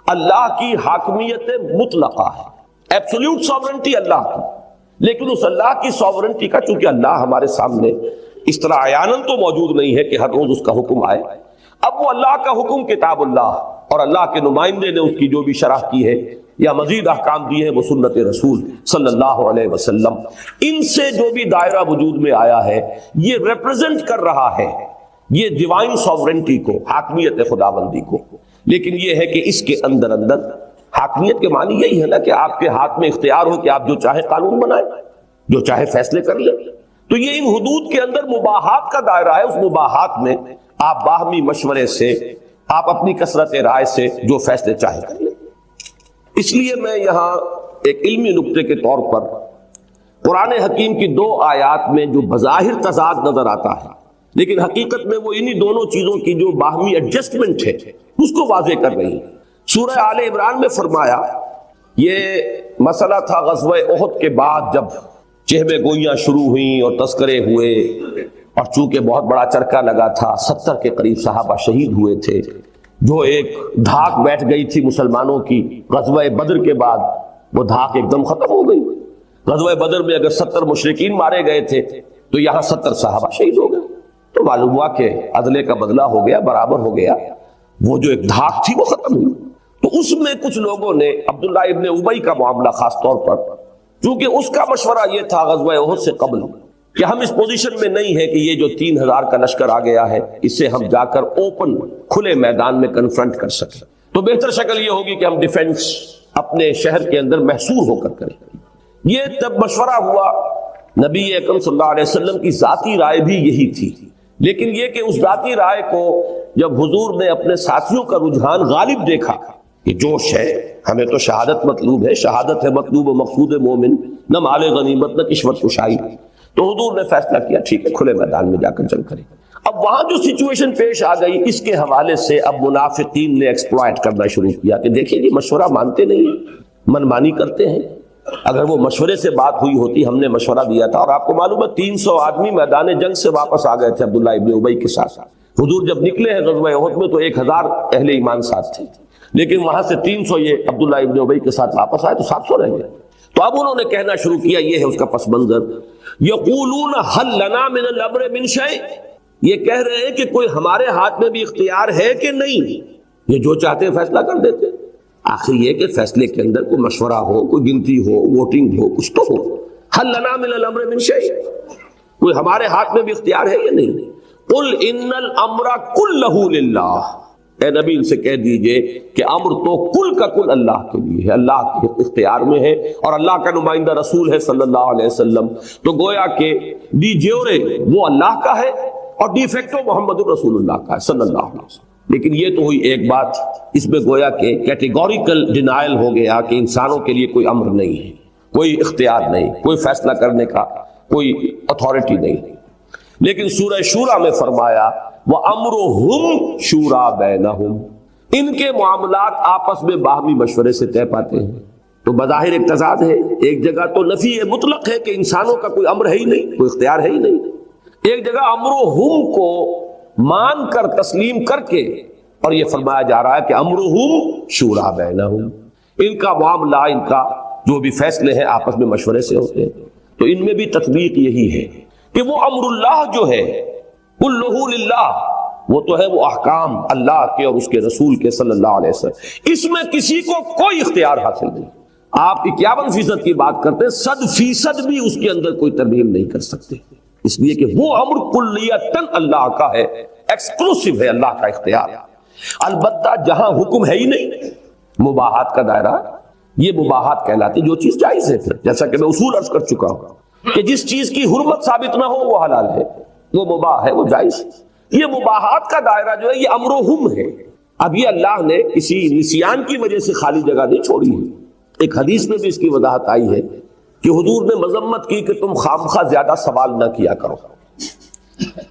اللہ کی حاکمیت مطلقہ ہے، ایبسولوٹ ساورنٹی اللہ کی، لیکن اس اللہ کی ساورنٹی کا چونکہ اللہ ہمارے سامنے اس طرح عیاناً تو موجود نہیں ہے کہ ہر روز اس کا حکم آئے، اب وہ اللہ کا حکم کتاب اللہ اور اللہ کے نمائندے نے اس کی جو بھی شرح کی ہے یا مزید احکام دیے ہیں وہ سنت رسول صلی اللہ علیہ وسلم، ان سے جو بھی دائرہ وجود میں آیا ہے یہ ریپرزینٹ کر رہا ہے یہ ڈیوائن ساورنٹی کو، حاکمیت خداوندی کو۔ لیکن یہ ہے کہ اس کے اندر اندر حاکمیت کے معنی یہی ہے نا کہ آپ کے ہاتھ میں اختیار ہو کہ آپ جو چاہے قانون بنائیں، جو چاہے فیصلے کر لیں۔ تو یہ ان حدود کے اندر مباحات کا دائرہ ہے، اس مباحات میں آپ باہمی مشورے سے، آپ اپنی کثرت رائے سے جو فیصلے چاہے کر لیں۔ اس لیے میں یہاں ایک علمی نقطے کے طور پر قرآن حکیم کی دو آیات میں جو بظاہر تضاد نظر آتا ہے لیکن حقیقت میں وہ انہی دونوں چیزوں کی جو باہمی ایڈجسٹمنٹ ہے اس کو واضح کر رہی ہے۔ سورہ آل عمران میں فرمایا، یہ مسئلہ تھا غزوہ احد کے بعد جب چہبے گوئیاں شروع ہوئیں اور تذکرے ہوئے، اور چونکہ بہت بڑا چرکا لگا تھا، 70 کے قریب صحابہ شہید ہوئے تھے، جو ایک دھاک بیٹھ گئی تھی مسلمانوں کی غزوہ بدر کے بعد، وہ دھاک ایک دم ختم ہو گئی۔ غزوہ بدر میں اگر 70 مشرکین مارے گئے تھے تو یہاں 70 صحابہ شہید ہو گئے، تو معلوم ہوا کہ عدلے کا بدلہ ہو گیا، برابر ہو گیا، وہ جو ایک دھاک تھی وہ ختم ہوئی۔ تو اس میں کچھ لوگوں نے عبداللہ ابن ابی کا معاملہ خاص طور پر، چونکہ اس کا مشورہ یہ تھا غزوہ احد سے قبل کہ ہم اس پوزیشن میں نہیں ہے کہ یہ جو 3000 کا لشکر آ گیا ہے اس سے ہم جا کر اوپن کھلے میدان میں کنفرنٹ کر سکیں، تو بہتر شکل یہ ہوگی کہ ہم ڈیفنس اپنے شہر کے اندر محصور ہو کر کریں۔ یہ تب مشورہ ہوا، نبی اکرم صلی اللہ علیہ وسلم کی ذاتی رائے بھی یہی تھی، لیکن یہ کہ اس ذاتی رائے کو جب حضور نے اپنے ساتھیوں کا رجحان غالب دیکھا کہ جوش ہے، ہمیں تو شہادت مطلوب ہے، شہادت ہے مطلوب و مقصود مومن، نہ مال غنیمت نہ کشوت کشائی، تو حضور نے فیصلہ کیا ٹھیک ہے کھلے میدان میں جا کر جنگ کریں۔ اب وہاں جو سچویشن پیش آ گئی اس کے حوالے سے اب منافقین نے ایکسپلائٹ کرنا شروع کیا کہ دیکھیں جی مشورہ مانتے نہیں، من مانی کرتے ہیں۔ اگر وہ مشورے سے بات ہوئی ہوتی، ہم نے مشورہ دیا تھا، اور آپ کو معلوم ہے 300 آدمی میدان جنگ سے واپس آ گئے تھے عبداللہ ابن ابی کے ساتھ، حضور جب نکلے ہیں غزوہ احد میں تو 1000 اہل ایمان ساتھ تھے، لیکن وہاں سے 300 یہ عبداللہ ابن ابی کے ساتھ واپس آئے تو 700 رہ گئے۔ تو اب انہوں نے کہنا شروع کیا، یہ ہے اس کا پس منظر، یقولون هل لنا من الامر من شیء، یہ کہہ رہے ہیں کہ کوئی ہمارے ہاتھ میں بھی اختیار ہے کہ نہیں، یہ جو چاہتے ہیں فیصلہ کر دیتے ہیں۔ آخر یہ کہ فیصلے کے اندر کوئی مشورہ ہو، کوئی گنتی ہو، ووٹنگ ہو، کچھ تو ہو۔ هل لنا من الامر من شیء، کوئی ہمارے ہاتھ میں بھی اختیار ہے یا نہیں؟ قل ان الامر کلہ للہ، اے نبی ان سے کہہ دیجئے کہ امر تو کل کا کل اللہ کے لیے ہے، اللہ کے اختیار میں ہے، اور اللہ کا نمائندہ رسول ہے صلی اللہ علیہ وسلم، تو گویا کہ ڈی جیورے وہ اللہ کا ہے اور ڈی فیکٹو محمد الرسول اللہ کا ہے صلی اللہ علیہ وسلم۔ لیکن یہ تو ہوئی ایک بات، اس میں گویا کہ کیٹیگوریکل ڈینائل ہو گیا کہ انسانوں کے لیے کوئی امر نہیں ہے، کوئی اختیار نہیں، کوئی فیصلہ کرنے کا کوئی اتھارٹی نہیں۔ لیکن سورہ شورى میں فرمایا وَأَمْرُهُمْ شُورَى بَيْنَهُمْ، ان کے معاملات آپس میں باہمی مشورے سے طے پاتے ہیں۔ تو بظاہر ایک تضاد ہے، ایک جگہ تو نفی مطلق ہے کہ انسانوں کا کوئی امر ہے ہی نہیں، کوئی اختیار ہے ہی نہیں، ایک جگہ امرہم کو مان کر تسلیم کر کے اور یہ فرمایا جا رہا ہے کہ امرہم شورى بینہم، ان کا معاملہ، ان کا جو بھی فیصلے ہیں آپس میں مشورے سے ہوتے ہیں۔ تو ان میں بھی تطبیق یہی ہے کہ وہ امر اللہ جو ہے کلہ للہ، وہ تو ہے وہ احکام اللہ کے اور اس کے رسول کے صلی اللہ علیہ وسلم، اس میں کسی کو کوئی اختیار حاصل نہیں۔ آپ 51% کی بات کرتے ہیں، 100% بھی اس کے اندر کوئی ترمیم نہیں کر سکتے، اس لیے کہ وہ امر کلیتاً اللہ کا ہے، ایکسکلوسیو ہے اللہ کا اختیار۔ البتہ جہاں حکم ہے ہی نہیں، مباحات کا دائرہ، یہ مباحات کہلاتی جو چیز جائز ہے، پھر جیسا کہ میں اصول عرض کر چکا ہوں کہ جس چیز کی حرمت ثابت نہ ہو وہ حلال ہے، وہ مباح ہے، وہ جائز ہے۔ یہ مباحات کا دائرہ جو ہے یہ امرہم ہے۔ اب یہ اللہ نے کسی نسیان کی وجہ سے خالی جگہ نہیں چھوڑی ہے، ایک حدیث میں بھی اس کی وضاحت آئی ہے کہ حضور نے مذمت کی کہ تم خامخواہ زیادہ سوال نہ کیا کرو۔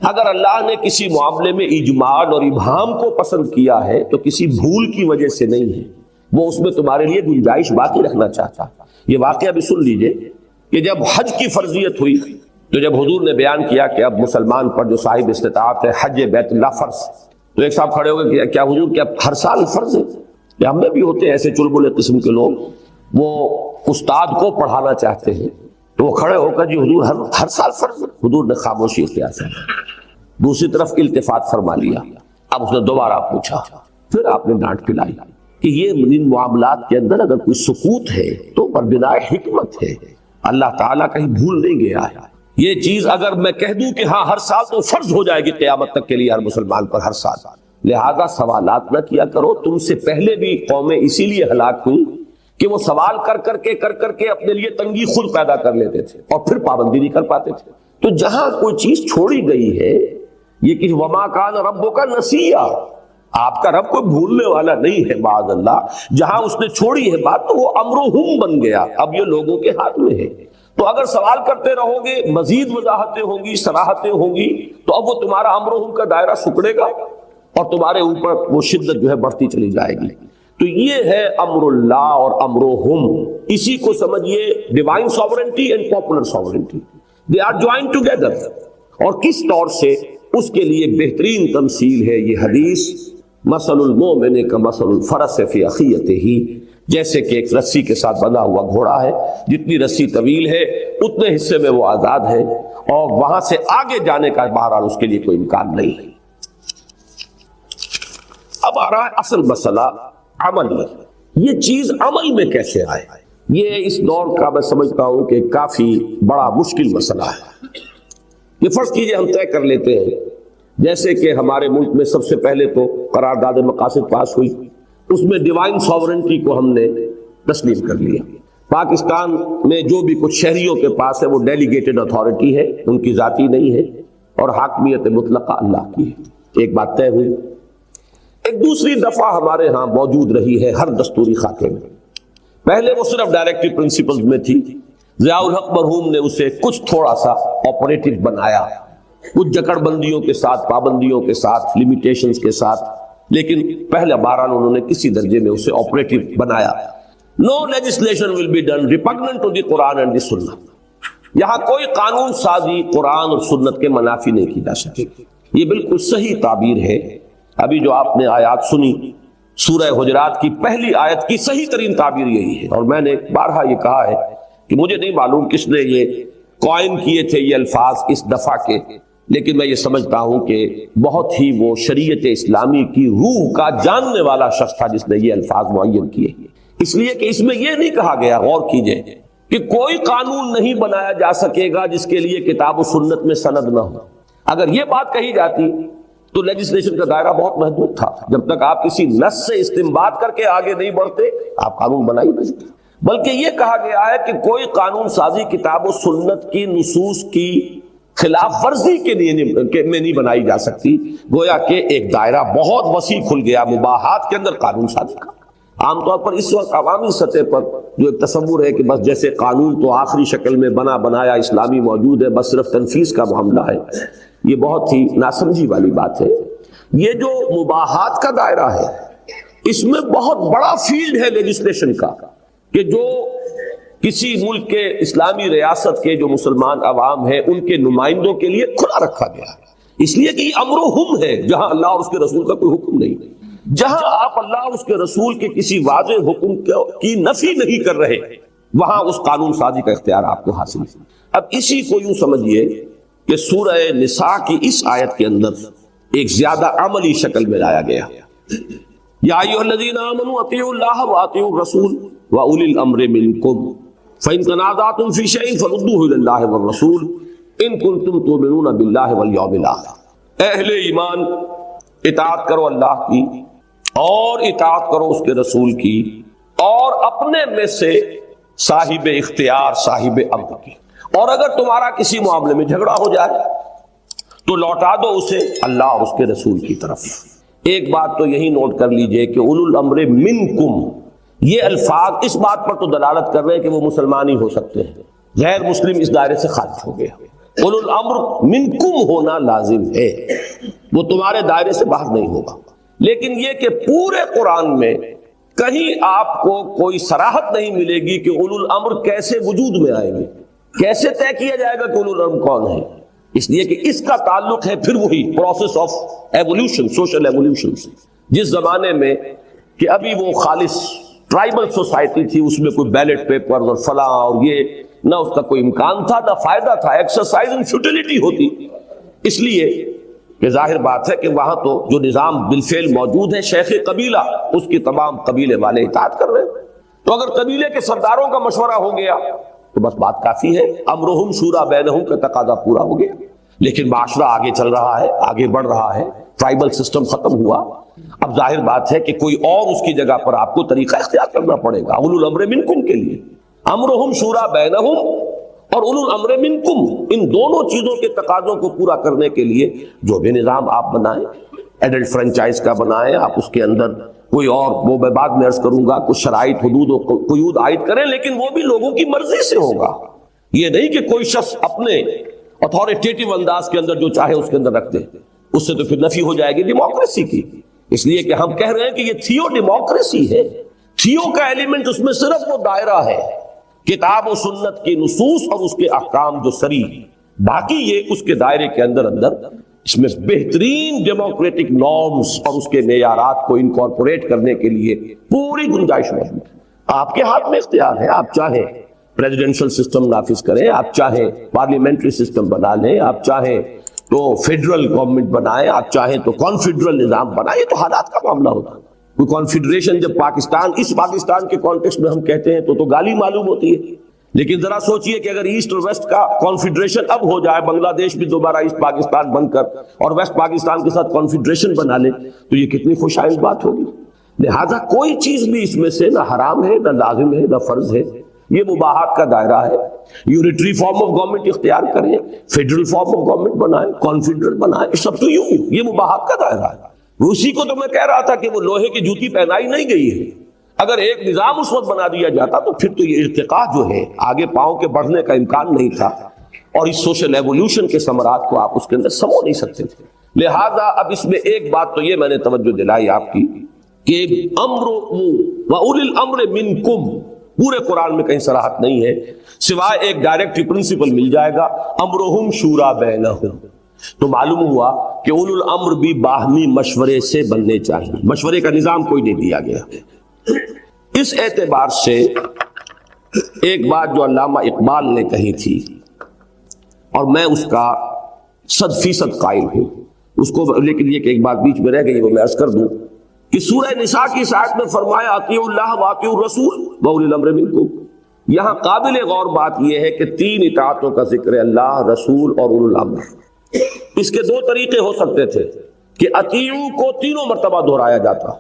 اگر اللہ نے کسی معاملے میں اجمال اور ابہام کو پسند کیا ہے تو کسی بھول کی وجہ سے نہیں ہے، وہ اس میں تمہارے لیے گنجائش باقی رکھنا چاہتا۔ یہ واقعہ بھی سن لیجئے کہ جب حج کی فرضیت ہوئی تو جب حضور نے بیان کیا کہ اب مسلمان پر جو صاحب استطاعت ہے حج بیت اللہ فرض، تو ایک صاحب کھڑے ہو گئے کہ کیا حضور کیا ہر سال فرض ہے؟ کہ ہم میں بھی ہوتے ہیں ایسے چلبلے قسم کے لوگ، وہ استاد کو پڑھانا چاہتے ہیں تو وہ کھڑے ہو کر جی حضور ہر سال فرض ہے۔ حضور نے خاموشی اختیار کی، دوسری طرف التفات فرما لیا۔ اب اس نے دوبارہ پوچھا، پھر آپ نے ڈانٹ پلائی کہ یہ ان معاملات کے اندر اگر کوئی سکوت ہے تو بربنائے حکمت ہے، اللہ تعالیٰ کہیں بھول نہیں گیا ہے۔ یہ چیز اگر میں کہہ دوں کہ ہاں ہر سال تو فرض ہو جائے گی قیامت تک کے لیے ہر مسلمان پر ہر سال، لہذا سوالات نہ کیا کرو۔ تم سے پہلے بھی قومیں اسی لیے ہلاک ہوئی کہ وہ سوال کر کر کے اپنے لیے تنگی خود پیدا کر لیتے تھے اور پھر پابندی نہیں کر پاتے تھے۔ تو جہاں کوئی چیز چھوڑی گئی ہے، یہ کہ وما کان ربک نسیا، آپ کا رب کوئی بھولنے والا نہیں ہے معاذ اللہ، جہاں اس نے چھوڑی ہے بات تو وہ امرہم بن گیا، اب یہ لوگوں کے ہاتھ میں ہے۔ تو اگر سوال کرتے رہو گے، مزید وضاحتیں ہوں گی، صراحتیں ہوں گی، تو اب وہ تمہارا امرہم کا دائرہ سکڑے گا اور تمہارے اوپر وہ شدت جو ہے بڑھتی چلی جائے گی۔ تو یہ ہے امر اللہ اور امرہم، اسی کو سمجھیے divine sovereignty and popular sovereignty, they are joined together. اور کس طور سے، اس کے لیے بہترین تمثیل ہے یہ حدیث، مثل المؤمن کمثل الفرس فی اخیتہ، جیسے کہ ایک رسی کے ساتھ بندھا ہوا گھوڑا ہے، جتنی رسی طویل ہے اتنے حصے میں وہ آزاد ہے اور وہاں سے آگے جانے کا بہرحال اس کے لیے کوئی امکان نہیں ہے۔ اب آ رہا ہے اصل مسئلہ عمل، یہ چیز عمل میں کیسے آئے؟ یہ اس دور کا میں سمجھتا ہوں کہ کافی بڑا مشکل مسئلہ ہے۔ یہ فرض کیجئے ہم طے کر لیتے ہیں، جیسے کہ ہمارے ملک میں سب سے پہلے تو قرارداد مقاصد پاس ہوئی، اس میں ڈیوائن ساورنٹی کو ہم نے تسلیم کر لیا۔ پاکستان میں جو بھی کچھ شہریوں کے پاس ہے وہ ڈیلیگیٹڈ اتھارٹی ہے، ان کی ذاتی نہیں ہے، اور حاکمیت مطلقہ اللہ کی ہے۔ ایک بات طے ہوئی۔ ایک دوسری دفعہ ہمارے ہاں موجود رہی ہے ہر دستوری خاکے میں، پہلے وہ صرف ڈائریکٹو پرنسپلز میں تھی، ضیاء الحق مرحوم نے اسے کچھ تھوڑا سا آپریٹو بنایا، کچھ جکڑ بندیوں کے ساتھ، پابندیوں کے ساتھ، لیمیٹیشنز کے ساتھ، لیکن پہلے بہرحال انہوں نے کسی درجے میں اسے آپریٹو بنایا۔ No legislation will be done repugnant to the Quran and the Sunnah, یہاں کوئی قانون سازی قرآن اور سنت کے منافی نہیں کی جا سکتی۔ یہ بالکل صحیح تعبیر ہے۔ ابھی جو آپ نے آیات سنی سورہ حجرات کی پہلی آیت کی صحیح ترین تعبیر یہی ہے، اور میں نے بارہا یہ کہا ہے کہ مجھے نہیں معلوم کس نے یہ قائم کیے تھے یہ الفاظ اس دفعہ کے، لیکن میں یہ سمجھتا ہوں کہ بہت ہی وہ شریعت اسلامی کی روح کا جاننے والا شخص تھا جس نے یہ الفاظ معین کیے، اس لیے کہ اس میں یہ نہیں کہا گیا، غور کیجئے، کہ کوئی قانون نہیں بنایا جا سکے گا جس کے لیے کتاب و سنت میں سند نہ ہو۔ اگر یہ بات کہی جاتی تو لیجسلیشن کا دائرہ بہت محدود تھا، جب تک آپ کسی نص سے استنباط کر کے آگے نہیں بڑھتے آپ قانون بنا ہی نہیں سکتے۔ بلکہ یہ کہا گیا ہے کہ کوئی قانون سازی کتاب و سنت کی نصوص کی خلاف ورزی کے لیے میں نہیں بنائی جا سکتی. گویا کہ ایک دائرہ بہت وسیع کھل گیا مباحات کے اندر قانون سازی کا. عام طور پر اس وقت عوامی سطح پر جو ایک تصور ہے کہ بس جیسے قانون تو آخری شکل میں بنا بنایا اسلامی موجود ہے، بس صرف تنفیذ کا معاملہ ہے، یہ بہت ہی ناسمجھی والی بات ہے. یہ جو مباحات کا دائرہ ہے اس میں بہت بڑا فیلڈ ہے لیجسلیشن کا، کہ جو کسی ملک کے اسلامی ریاست کے جو مسلمان عوام ہیں ان کے نمائندوں کے لیے کھلا رکھا گیا ہے. اس لیے کہ امر و ہم ہے، جہاں اللہ اور اس کے رسول کا کوئی حکم نہیں، جہاں آپ اللہ اور اس کے رسول کے کسی واضح حکم کی نفی نہیں کر رہے وہاں اس قانون سازی کا اختیار آپ کو حاصل ہے. اب اسی کو یوں سمجھیے کہ سورہ نساء کی اس آیت کے اندر ایک زیادہ عملی شکل میں لایا گیا. یا ایھا الذین آمنوا اطیعوا اللہ واطیعوا الرسول واولی الامر منکم فإن تنازعتم فی شیء فردوہ الی اللہ والرسول ان کنتم تؤمنون باللہ والیوم الآخر. اہل ایمان اطاعت کرو اللہ کی اور اطاعت کرو اس کے رسول کی، اور اپنے میں سے صاحب اختیار صاحب امر کی. اور اگر تمہارا کسی معاملے میں جھگڑا ہو جائے تو لوٹا دو اسے اللہ اور اس کے رسول کی طرف. ایک بات تو یہی نوٹ کر لیجئے کہ اولو الامر منکم، یہ الفاظ اس بات پر تو دلالت کر رہے ہیں کہ وہ مسلمان ہی ہو سکتے ہیں، غیر مسلم اس دائرے سے خارج ہو گیا. اولو الامر منکم ہونا لازم ہے، وہ تمہارے دائرے سے باہر نہیں ہوگا. لیکن یہ کہ پورے قرآن میں کہیں آپ کو کوئی صراحت نہیں ملے گی کہ اولو الامر کیسے وجود میں آئیں گے، کیسے طے کیا جائے گا کہ اولو الامر کون ہے. اس لیے کہ اس کا تعلق ہے پھر وہی process of evolution, social evolution سے. جس زمانے میں کہ ابھی وہ خالص ٹرائبل سوسائٹی تھی، اس میں کوئی بیلٹ پیپر اور فلاں اور یہ نہ اس کا کوئی امکان تھا نہ فائدہ تھا، ایکسرسائز ان فیوٹیلٹی ہوتی. اس لیے کہ ظاہر بات ہے کہ وہاں تو جو نظام بالفعل موجود ہے، شیخ قبیلہ اس کی تمام قبیلے والے اطاعت کر رہے ہیں. تو اگر قبیلے کے سرداروں کا مشورہ ہو گیا تو بس بات کافی ہے، امرہم شورا بینہم کا تقاضا پورا ہو گیا. لیکن معاشرہ آگے چل رہا ہے، آگے بڑھ رہا ہے، ٹرائبل سسٹم ختم ہوا. اب ظاہر بات ہے کہ کوئی اور اس کی جگہ پر آپ کو طریقہ اختیار کرنا پڑے گا. اولو الامر منکم کے لیے امرہم شورا بینہم اور اولو الامر منکم، ان دونوں چیزوں کے تقاضوں کو پورا کرنے کے لیے جو بھی نظام آپ بنائیں، ایڈلٹ فرنچائز کا بنائیں، آپ اس کے اندر کوئی اور وہ میں بعد میں عرض کروں گا کچھ شرائط حدود و قیود عائد کریں، لیکن وہ بھی لوگوں کی مرضی سے ہوگا. یہ نہیں کہ کوئی شخص اپنے اتھارٹیٹیو انداز کے اندر جو چاہے اس کے اندر رکھ دے، اس سے تو پھر نفی ہو جائے گی ڈیموکریسی کی. اس لیے کہ ہم کہہ رہے ہیں کہ یہ تھیو ڈیموکریسی ہے. تھیو کا ایلیمنٹ اس میں صرف وہ دائرہ ہے کتاب و سنت کی نصوص اور اس کے احکام جو سری، باقی یہ اس کے دائرے کے اندر اس میں بہترین ڈیموکریٹک نارمز اور اس کے معیارات کو انکارپوریٹ کرنے کے لیے پوری گنجائش موجود ہے. آپ کے ہاتھ میں اختیار ہے، آپ چاہیں پریزیڈنشل سسٹم نافذ کریں، آپ چاہیں پارلیمنٹری سسٹم بنا لیں، آپ چاہیں تو فیڈرل گورنمنٹ بنائیں، آپ چاہیں تو کانفیڈرل نظام بنائیں. یہ تو حالات کا معاملہ ہوتا ہے. کوئی کانفیڈریشن جب پاکستان کے کانٹیکسٹ میں ہم کہتے ہیں تو گالی معلوم ہوتی ہے. لیکن ذرا سوچئے کہ اگر ایسٹ اور ویسٹ کا کانفیڈریشن اب ہو جائے، بنگلہ دیش بھی دوبارہ ایسٹ پاکستان بن کر اور ویسٹ پاکستان کے ساتھ کانفیڈریشن بنا لے تو یہ کتنی خوش آئند بات ہوگی. لہذا کوئی چیز بھی اس میں سے نہ حرام ہے، نہ لازم ہے، نہ فرض ہے. یہ مباحات کا دائرہ ہے. یونٹری فارم آف گورنمنٹ اختیار کریں، فیڈرل فارم آف گورنمنٹ بنائیں، کانفیڈرل بنائیں، سب تو یوں یہ مباحات کا دائرہ ہے. اسی کو تو میں کہہ رہا تھا کہ وہ لوہے کی جوتی پہنائی نہیں گئی ہے. اگر ایک نظام اس وقت بنا دیا جاتا تو پھر تو یہ ارتقاء جو ہے آگے پاؤں کے بڑھنے کا امکان نہیں تھا، اور اس سوشل ایوولوشن کے ثمرات کو آپ اس کے اندر سمو نہیں سکتے تھے. لہذا اب اس میں ایک بات تو یہ میں نے توجہ دلائی آپ کی کہ امر وَأُولِي الْأَمْرِ مِنْكُمْ پورے قرآن میں کہیں صراحت نہیں ہے، سوائے ایک ڈائریکٹ پرنسپل مل جائے گا امرہم شورا بینہم. تو معلوم ہوا کہ اولو الامر بھی باہمی مشورے سے بننے چاہیے. مشورے کا نظام کوئی نہیں دیا گیا. اس اعتبار سے ایک بات جو علامہ اقبال نے کہی تھی اور میں اس کا 100% قائل ہوں اس کو، لیکن یہ کہ ایک بات بیچ میں رہ گئی وہ میں عرض کر دوں کہ سورہ نساء کی اس آیت میں فرمایا اطیعوا اللہ واطیعوا الرسول واولی الامر منکم. یہاں قابل غور بات یہ ہے کہ 3 اطاعتوں کا ذکر ہے، اللہ، رسول اور اولو الامر. اس کے 2 طریقے ہو سکتے تھے کہ اطیعوا کو 3 مرتبہ دہرایا جاتا،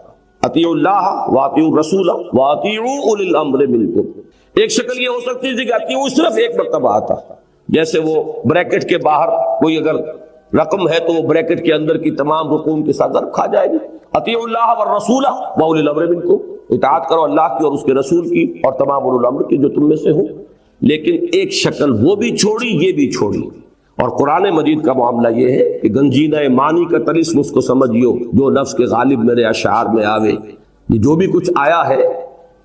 اطیعوا اللہ واطیعوا الرسول واطیعوا اولی الامر منکم. ایک شکل یہ ہو سکتی تھی کہ اطیعوا صرف 1 مرتبہ آتا، جیسے وہ بریکٹ کے باہر کوئی اگر رقم ہے تو وہ بریکٹ کے اندر کی تمام رقوم کے ساتھ ضرب کھا جائے گی. اطیعوا اللہ والرسول واولی الامر منکم، اطاعت کرو اللہ کی اور اس کے رسول کی اور تمام اولو الامر کی جو تم میں سے ہوں. لیکن ایک شکل وہ بھی چھوڑی، یہ بھی چھوڑی. اور قرآن مجید کا معاملہ یہ ہے کہ گنجینہ معنی کا طلسم اس کو سمجھیو جو لفظ کے غالب میرے اشعار میں آوے. یہ جو بھی کچھ آیا ہے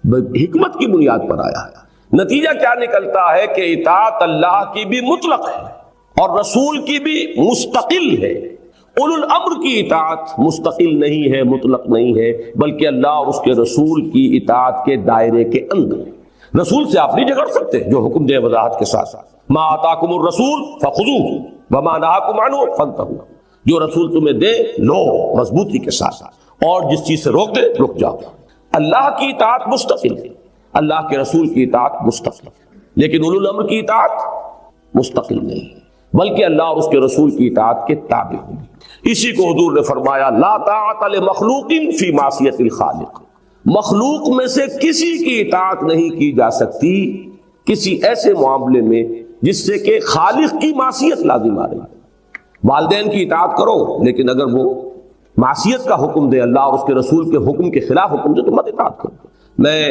حکمت کی بنیاد پر آیا ہے. نتیجہ کیا نکلتا ہے کہ اطاعت اللہ کی بھی مطلق ہے اور رسول کی بھی مستقل ہے. اولو الامر کی اطاعت مستقل نہیں ہے، مطلق نہیں ہے، بلکہ اللہ اور اس کے رسول کی اطاعت کے دائرے کے اندر ہے. رسول سے آپ نہیں جھگڑ سکتے جو حکم دے وضاحت کے ساتھ ساتھ. ما آتاکم الرسول فخذوہ وما نہاکم عنہ فانتہوا، جو رسول تمہیں دے لو مضبوطی کے ساتھ، اور جس چیز سے روک دے رک جاؤ. اللہ کی اطاعت مستقل ہے، اللہ کے رسول کی اطاعت مستقل ہے، لیکن اولو الامر کی اطاعت مستقل نہیں ہے بلکہ اللہ اور اس کے رسول کی اطاعت کے تابع ہوگی. اسی کو حضور نے فرمایا لا طاعت لمخلوق فی معصیت الخالق، مخلوق میں سے کسی کی اطاعت نہیں کی جا سکتی کسی ایسے معاملے میں جس سے کہ خالق کی معصیت لازم آ رہی ہے. والدین کی اطاعت کرو لیکن اگر وہ معصیت کا حکم دے، اللہ اور اس کے رسول کے حکم کے خلاف حکم دے تو مت اطاعت کرو. میں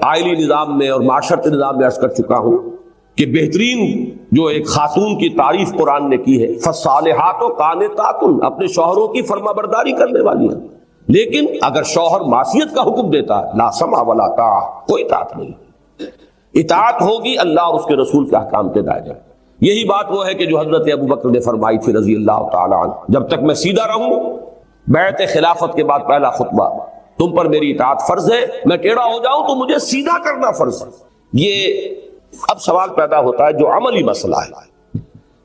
آئلی نظام میں اور معاشرتی نظام میں عرض کر چکا ہوں کہ بہترین جو ایک خاتون کی تعریف قرآن نے کی ہے فالصالحات قانتات، اپنے شوہروں کی فرما برداری کرنے والی ہیں. لیکن اگر شوہر معصیت کا حکم دیتا ہے لا سمع ولا طاعہ، کوئی اطاعت نہیں. اطاعت ہوگی اللہ اور اس کے رسول کے احکام کے دائرے. یہی بات وہ ہے کہ جو حضرت ابو بکر نے فرمائی تھی رضی اللہ تعالی عنہ، جب تک میں سیدھا رہوں بیعت خلافت کے بعد پہلا خطبہ تم پر میری اطاعت فرض ہے، میں ٹیڑھا ہو جاؤں تو مجھے سیدھا کرنا فرض ہے. یہ اب سوال پیدا ہوتا ہے جو عملی مسئلہ ہے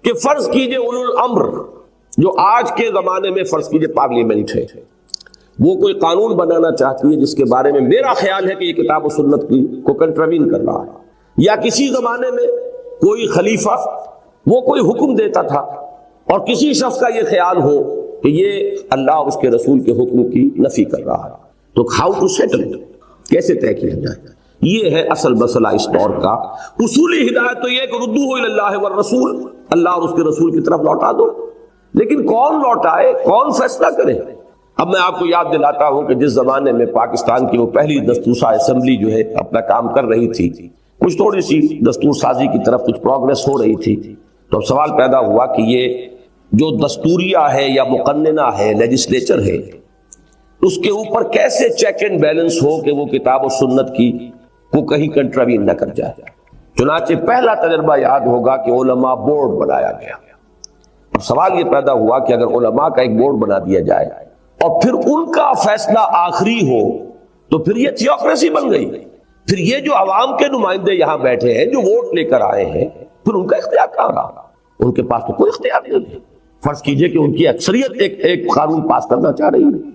کہ فرض کیجئے اولو الامر جو آج کے زمانے میں فرض کیجئے پارلیمنٹ ہے، وہ کوئی قانون بنانا چاہتی ہے جس کے بارے میں میرا خیال ہے کہ یہ کتاب و سنت کی کو کنٹروین کر رہا ہے، یا کسی زمانے میں کوئی خلیفہ وہ کوئی حکم دیتا تھا اور کسی شخص کا یہ خیال ہو کہ یہ اللہ اور اس کے رسول کے حکم کی نفی کر رہا ہے، تو ہاؤ ٹو سیٹل، کیسے طے کیا جائے. یہ ہے اصل مسئلہ اس دور کا. اصولی ہدایت تو یہ کہ ردوہ الی اللہ والرسول، اللہ اور اس کے رسول کی طرف لوٹا دو. لیکن کون لوٹائے، کون فیصلہ کرے؟ اب میں آپ کو یاد دلاتا ہوں کہ جس زمانے میں پاکستان کی وہ پہلی دستور اسمبلی جو ہے اپنا کام کر رہی تھی، کچھ تھوڑی سی دستور سازی کی طرف کچھ پروگریس ہو رہی تھی، تو اب سوال پیدا ہوا کہ یہ جو دستوریہ ہے یا مقننہ ہے، لیجسلیچر ہے، اس کے اوپر کیسے چیک اینڈ بیلنس ہو کہ وہ کتاب و سنت کی وہ کہیں کنٹروین نہ کر جائے. چنانچہ پہلا تجربہ یاد ہوگا کہ علماء بورڈ بنایا گیا. اب سوال یہ پیدا ہوا کہ اگر علماء کا ایک بورڈ بنا دیا جائے اور پھر ان کا فیصلہ آخری ہو تو پھر یہ تھیوکریسی بن گئی. پھر یہ جو عوام کے نمائندے یہاں بیٹھے ہیں جو ووٹ لے کر آئے ہیں، پھر ان کا اختیار کہاں رہا؟ ان کے پاس تو کوئی اختیار نہیں ہے. فرض کیجئے کہ ان کی اکثریت ایک قانون پاس کرنا چاہ رہی ہے،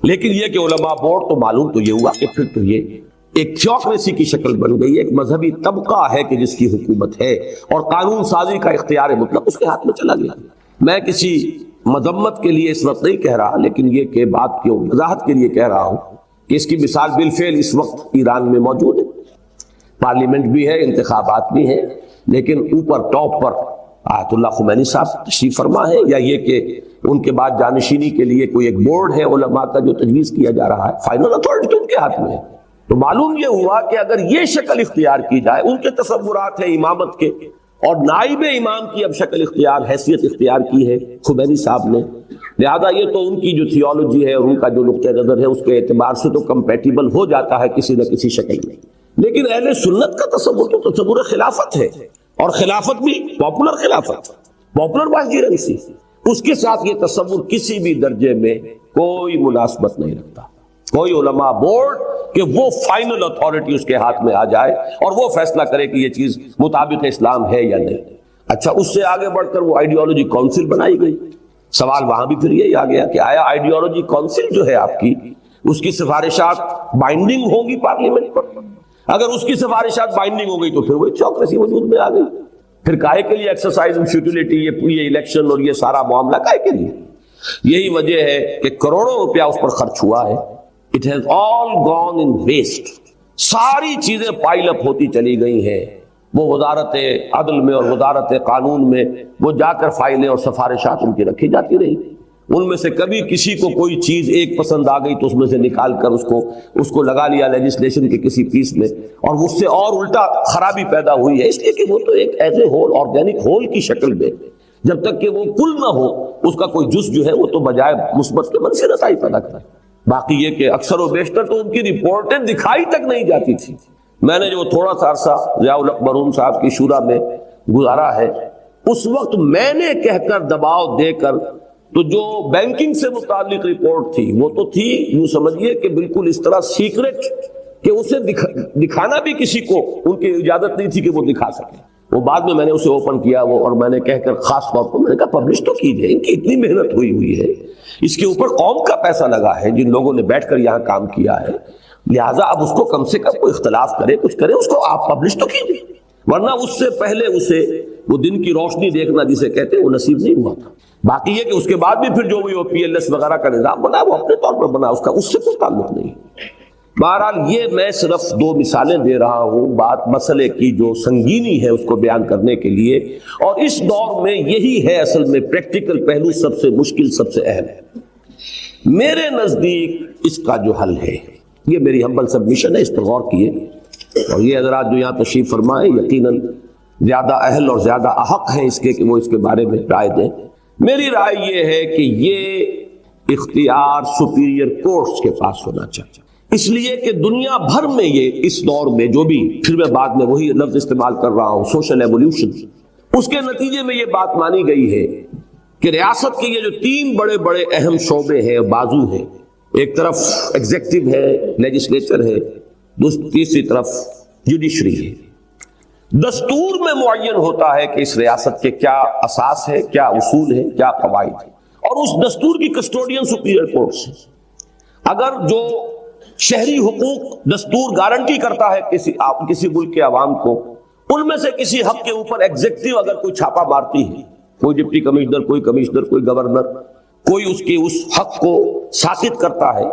لیکن یہ کہ علماء بورڈ، تو معلوم تو یہ ہوا کہ پھر تو یہ ایک تھیوکریسی کی شکل بن گئی. ایک مذہبی طبقہ ہے کہ جس کی حکومت ہے اور قانون سازی کا اختیار مطلق اس کے ہاتھ میں چلا گیا. میں کسی مذمت کے لیے اس وقت نہیں کہہ رہا، لیکن یہ کہ بات کی وضاحت کے لیے کہہ رہا ہوں کہ اس کی مثال بالفعل اس وقت ایران میں موجود ہے. پارلیمنٹ بھی ہے، انتخابات بھی ہیں، لیکن اوپر ٹاپ پر آیت اللہ خمینی صاحب تشریف فرما ہے، یا یہ کہ ان کے بعد جانشینی کے لیے کوئی ایک بورڈ ہے علماء کا جو تجویز کیا جا رہا ہے. فائنل اتھارٹی تو ان کے ہاتھ میں ہے. تو معلوم یہ ہوا کہ اگر یہ شکل اختیار کی جائے، ان کے تصورات ہیں امامت کے، اور نائب امام کی اب شکل اختیار، حیثیت اختیار کی ہے خمینی صاحب نے، لہذا یہ تو ان کی جو تھیولوجی ہے اور ان کا جو نقطہ نظر ہے اس کے اعتبار سے تو کمپیٹیبل ہو جاتا ہے کسی نہ کسی شکل میں. لیکن اہل سنت کا تصور تو تصور خلافت ہے، اور خلافت بھی پاپولر خلافت، پاپولر وائسریگنسی، اس کے ساتھ یہ تصور کسی بھی درجے میں کوئی مناسبت نہیں رکھتا. کوئی علماء بورڈ کہ وہ فائنل اتھارٹی اس کے ہاتھ میں آ جائے اور وہ فیصلہ کرے کہ یہ چیز مطابق اسلام ہے یا نہیں. اچھا، اس سے آگے بڑھ کر وہ آئیڈیالوجی کونسل بنائی گئی. سوال وہاں بھی پھر یہی آ گیا کہ آیا آئیڈیالوجی کونسل جو ہے آپ کی، اس کی سفارشات بائنڈنگ ہوگی پارلیمنٹ پر؟ اگر اس کی سفارشات بائنڈنگ ہو گئی تو پھر وہی تھیوکریسی وجود میں آ گئی. پھر کاہے کے لیے ایکسرسائز فیوٹیلٹی، یہ الیکشن اور یہ سارا معاملہ کاہے کے لیے؟ یہی وجہ ہے کہ کروڑوں روپیہ اس پر خرچ ہوا ہے. It has all gone in waste. ساری چیزیں پائل اپ ہوتی چلی گئی ہیں وہ وزارت عدل میں اور وزارت قانون میں وہ جا کر فائلیں اور سفارشات ان کی رکھی جاتی رہی. ان میں سے کبھی کسی کو کوئی چیز ایک پسند آ گئی تو اس میں سے نکال کر اس کو لگا لیا لیجسلیشن کے کسی پیس میں، اور اس سے اور الٹا خرابی پیدا ہوئی ہے، اس لیے کہ وہ تو ایک as a whole organic whole کی شکل میں جب تک کہ وہ کل نہ ہو اس کا کوئی جز جو ہے وہ تو بجائے مثبت کے منفی نتائج پیدا کرتا ہے. باقی یہ کہ اکثر و بیشتر تو ان کی رپورٹیں دکھائی تک نہیں جاتی تھی. میں نے جو تھوڑا سا عرصہ ضیاء الحق مرحوم صاحب کی شورا میں گزارا ہے، اس وقت میں نے کہہ کر دباؤ دے کر تو جو بینکنگ سے متعلق رپورٹ تھی وہ تو تھی یوں سمجھیے کہ بالکل اس طرح سیکرٹ کہ اسے دکھانا بھی کسی کو ان کی اجازت نہیں تھی کہ وہ دکھا سکے. وہ بعد میں نے اسے اوپن کیا وہ، اور میں نے کہہ کر خاص طور پر میں نے کہا پبلش تو کیجیے، ان کی اتنی محنت ہوئی ہے، اس کے اوپر قوم کا پیسہ لگا ہے جن لوگوں نے بیٹھ کر یہاں کام کیا ہے، لہٰذا اب اس کو کم سے کم کوئی اختلاف کرے کچھ کرے اس کو آپ پبلش تو کیجیے، ورنہ اس سے پہلے اسے وہ دن کی روشنی دیکھنا جسے کہتے ہیں وہ نصیب نہیں ہوا تھا. باقی یہ کہ اس کے بعد بھی پھر جو وہ پی ایل ایس وغیرہ کا نظام بنا وہ اپنے طور پر بنا، اس سے کوئی تعلق نہیں. بہرحال یہ میں صرف دو مثالیں دے رہا ہوں بات مسئلے کی جو سنگینی ہے اس کو بیان کرنے کے لیے، اور اس دور میں یہی ہے اصل میں پریکٹیکل پہلو سب سے مشکل سب سے اہم ہے. میرے نزدیک اس کا جو حل ہے، یہ میری ہمبل سبمیشن ہے، اس پر غور کیے، اور یہ حضرات جو یہاں تشریف فرمائے یقیناً زیادہ اہل اور زیادہ احق ہیں اس کے کہ وہ اس کے بارے میں رائے دیں. میری رائے یہ ہے کہ یہ اختیار سپیریئر کورٹس کے پاس ہونا چاہیے، اس لیے کہ دنیا بھر میں یہ اس دور میں جو بھی، پھر میں بعد میں وہی لفظ استعمال کر رہا ہوں، سوشل ایولیوشن، اس کے نتیجے میں یہ بات مانی گئی ہے کہ ریاست کے یہ جو تین بڑے بڑے اہم شعبے ہیں، بازو ہیں، ایک طرف ایگزیکٹو ہے، لیجسلیچر ہے، تیسری طرف جوڈیشری ہے. دستور میں معین ہوتا ہے کہ اس ریاست کے کیا اساس ہے، کیا اصول ہے، کیا قواعد ہے، اور اس دستور کی کسٹوڈین سپیریئر کورٹس ہے. اگر جو شہری حقوق دستور گارنٹی کرتا ہے کسی ملک کے عوام کو، ان میں سے کسی حق کے اوپر ایگزیکٹو اگر کوئی چھاپا مارتی ہے، کوئی ڈپٹی کمشنر، کوئی کمشنر، کوئی گورنر، کوئی اس کے اس حق کو ساقط کرتا ہے،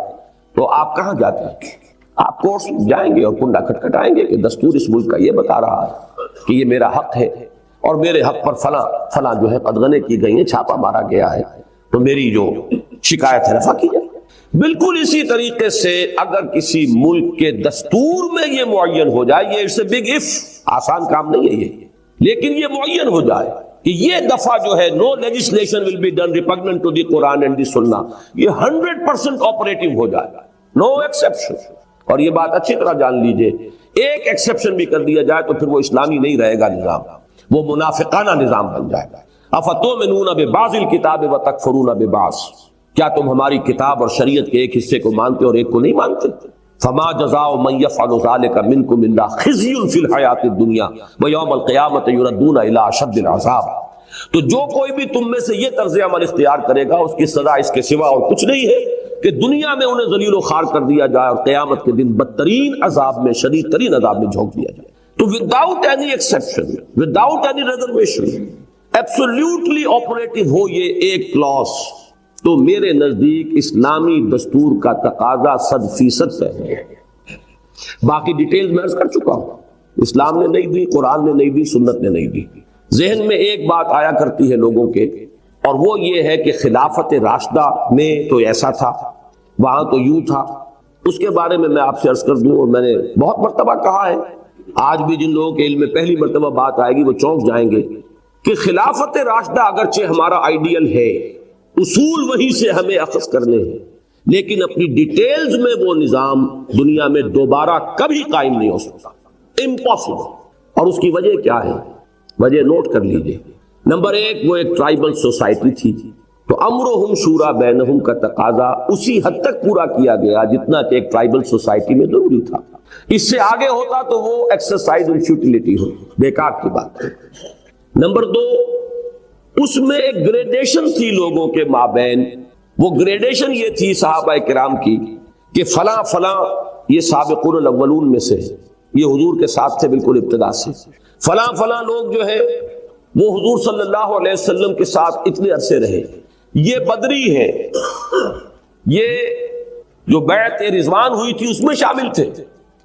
تو آپ کہاں جاتے ہیں؟ آپ کورٹس جائیں گے اور کنڈا کھٹکھٹائیں گے کہ دستور اس ملک کا یہ بتا رہا ہے کہ یہ میرا حق ہے اور میرے حق پر فلاں جو ہے قدغنیں کی گئی ہیں، چھاپا مارا گیا ہے، تو میری جو شکایت ہے رفع کی جائے. بالکل اسی طریقے سے اگر کسی ملک کے دستور میں یہ معین ہو جائے، یہ اٹس اے بگ اف، آسان کام نہیں ہے یہ، لیکن یہ معین ہو جائے کہ یہ دفعہ جو ہے no legislation will be done repugnant to the Quran and the Sunnah, یہ 100% آپریٹو ہو جائے گا، نو ایکسیپشن. اور یہ بات اچھی طرح جان لیجئے، ایک ایکسیپشن بھی کر دیا جائے تو پھر وہ اسلامی نہیں رہے گا نظام، وہ منافقانہ نظام بن جائے گا. افتؤمنون ببعض الکتاب وتکفرون ببعض، کیا تم ہماری کتاب اور شریعت کے ایک حصے کو مانتے اور ایک کو نہیں مانتے؟ فما جزاء من یفعل ذلک منکم الا خزی فی الحیاۃ الدنیا ویوم القیامۃ یردون الی اشد العذاب. تو جو کوئی بھی تم میں سے یہ طرز عمل اختیار کرے گا اس کی سزا اس کے سوا اور کچھ نہیں ہے کہ دنیا میں انہیں ذلیل و خوار کر دیا جائے اور قیامت کے دن بدترین عذاب میں، شدید ترین عذاب میں جھونک دیا جائے. تو without any exception, without any reservation, absolutely operative ہو یہ ایک کلاس، تو میرے نزدیک اسلامی دستور کا تقاضا 100% ہے. باقی ڈیٹیلز میں عرض کر چکا ہوں، اسلام نے نہیں دی، قرآن نے نہیں دی، سنت نے نہیں دی. ذہن میں ایک بات آیا کرتی ہے لوگوں کے، اور وہ یہ ہے کہ خلافت راشدہ میں تو ایسا تھا، وہاں تو یوں تھا. اس کے بارے میں آپ سے عرض کر دوں، اور میں نے بہت مرتبہ کہا ہے، آج بھی جن لوگوں کے علم میں پہلی مرتبہ بات آئے گی وہ چونک جائیں گے کہ خلافت راشدہ اگرچہ ہمارا آئیڈیل ہے، اصول وہی سے ہمیں اخذ کرنے ہیں، لیکن اپنی ڈیٹیلز میں وہ نظام دنیا میں دوبارہ کبھی قائم نہیں ہو سکتا، امپاسبل. اور اس کی وجہ کیا ہے؟ وجہ نوٹ کر لیجئے. نمبر ایک، وہ ایک ٹرائبل سوسائٹی تھی، تو امرہم شورا بینہم کا تقاضا اسی حد تک پورا کیا گیا جتنا کہ ایک ٹرائبل سوسائٹی میں ضروری تھا. اس سے آگے ہوتا تو وہ ایکسرسائز ان فیوٹیلیٹی ہوتی، بیکار کی بات ہے. نمبر دو، اس میں ایک گریڈیشن تھی لوگوں کے مابین. وہ گریڈیشن یہ تھی صحابہ کرام کی کہ فلاں فلاں یہ سابقون الاولون میں سے، یہ حضور کے ساتھ تھے بالکل ابتدا سے. فلاں فلاں لوگ جو ہے وہ حضور صلی اللہ علیہ وسلم کے ساتھ اتنے عرصے رہے، یہ بدری ہیں، یہ جو بیعت رضوان ہوئی تھی اس میں شامل تھے.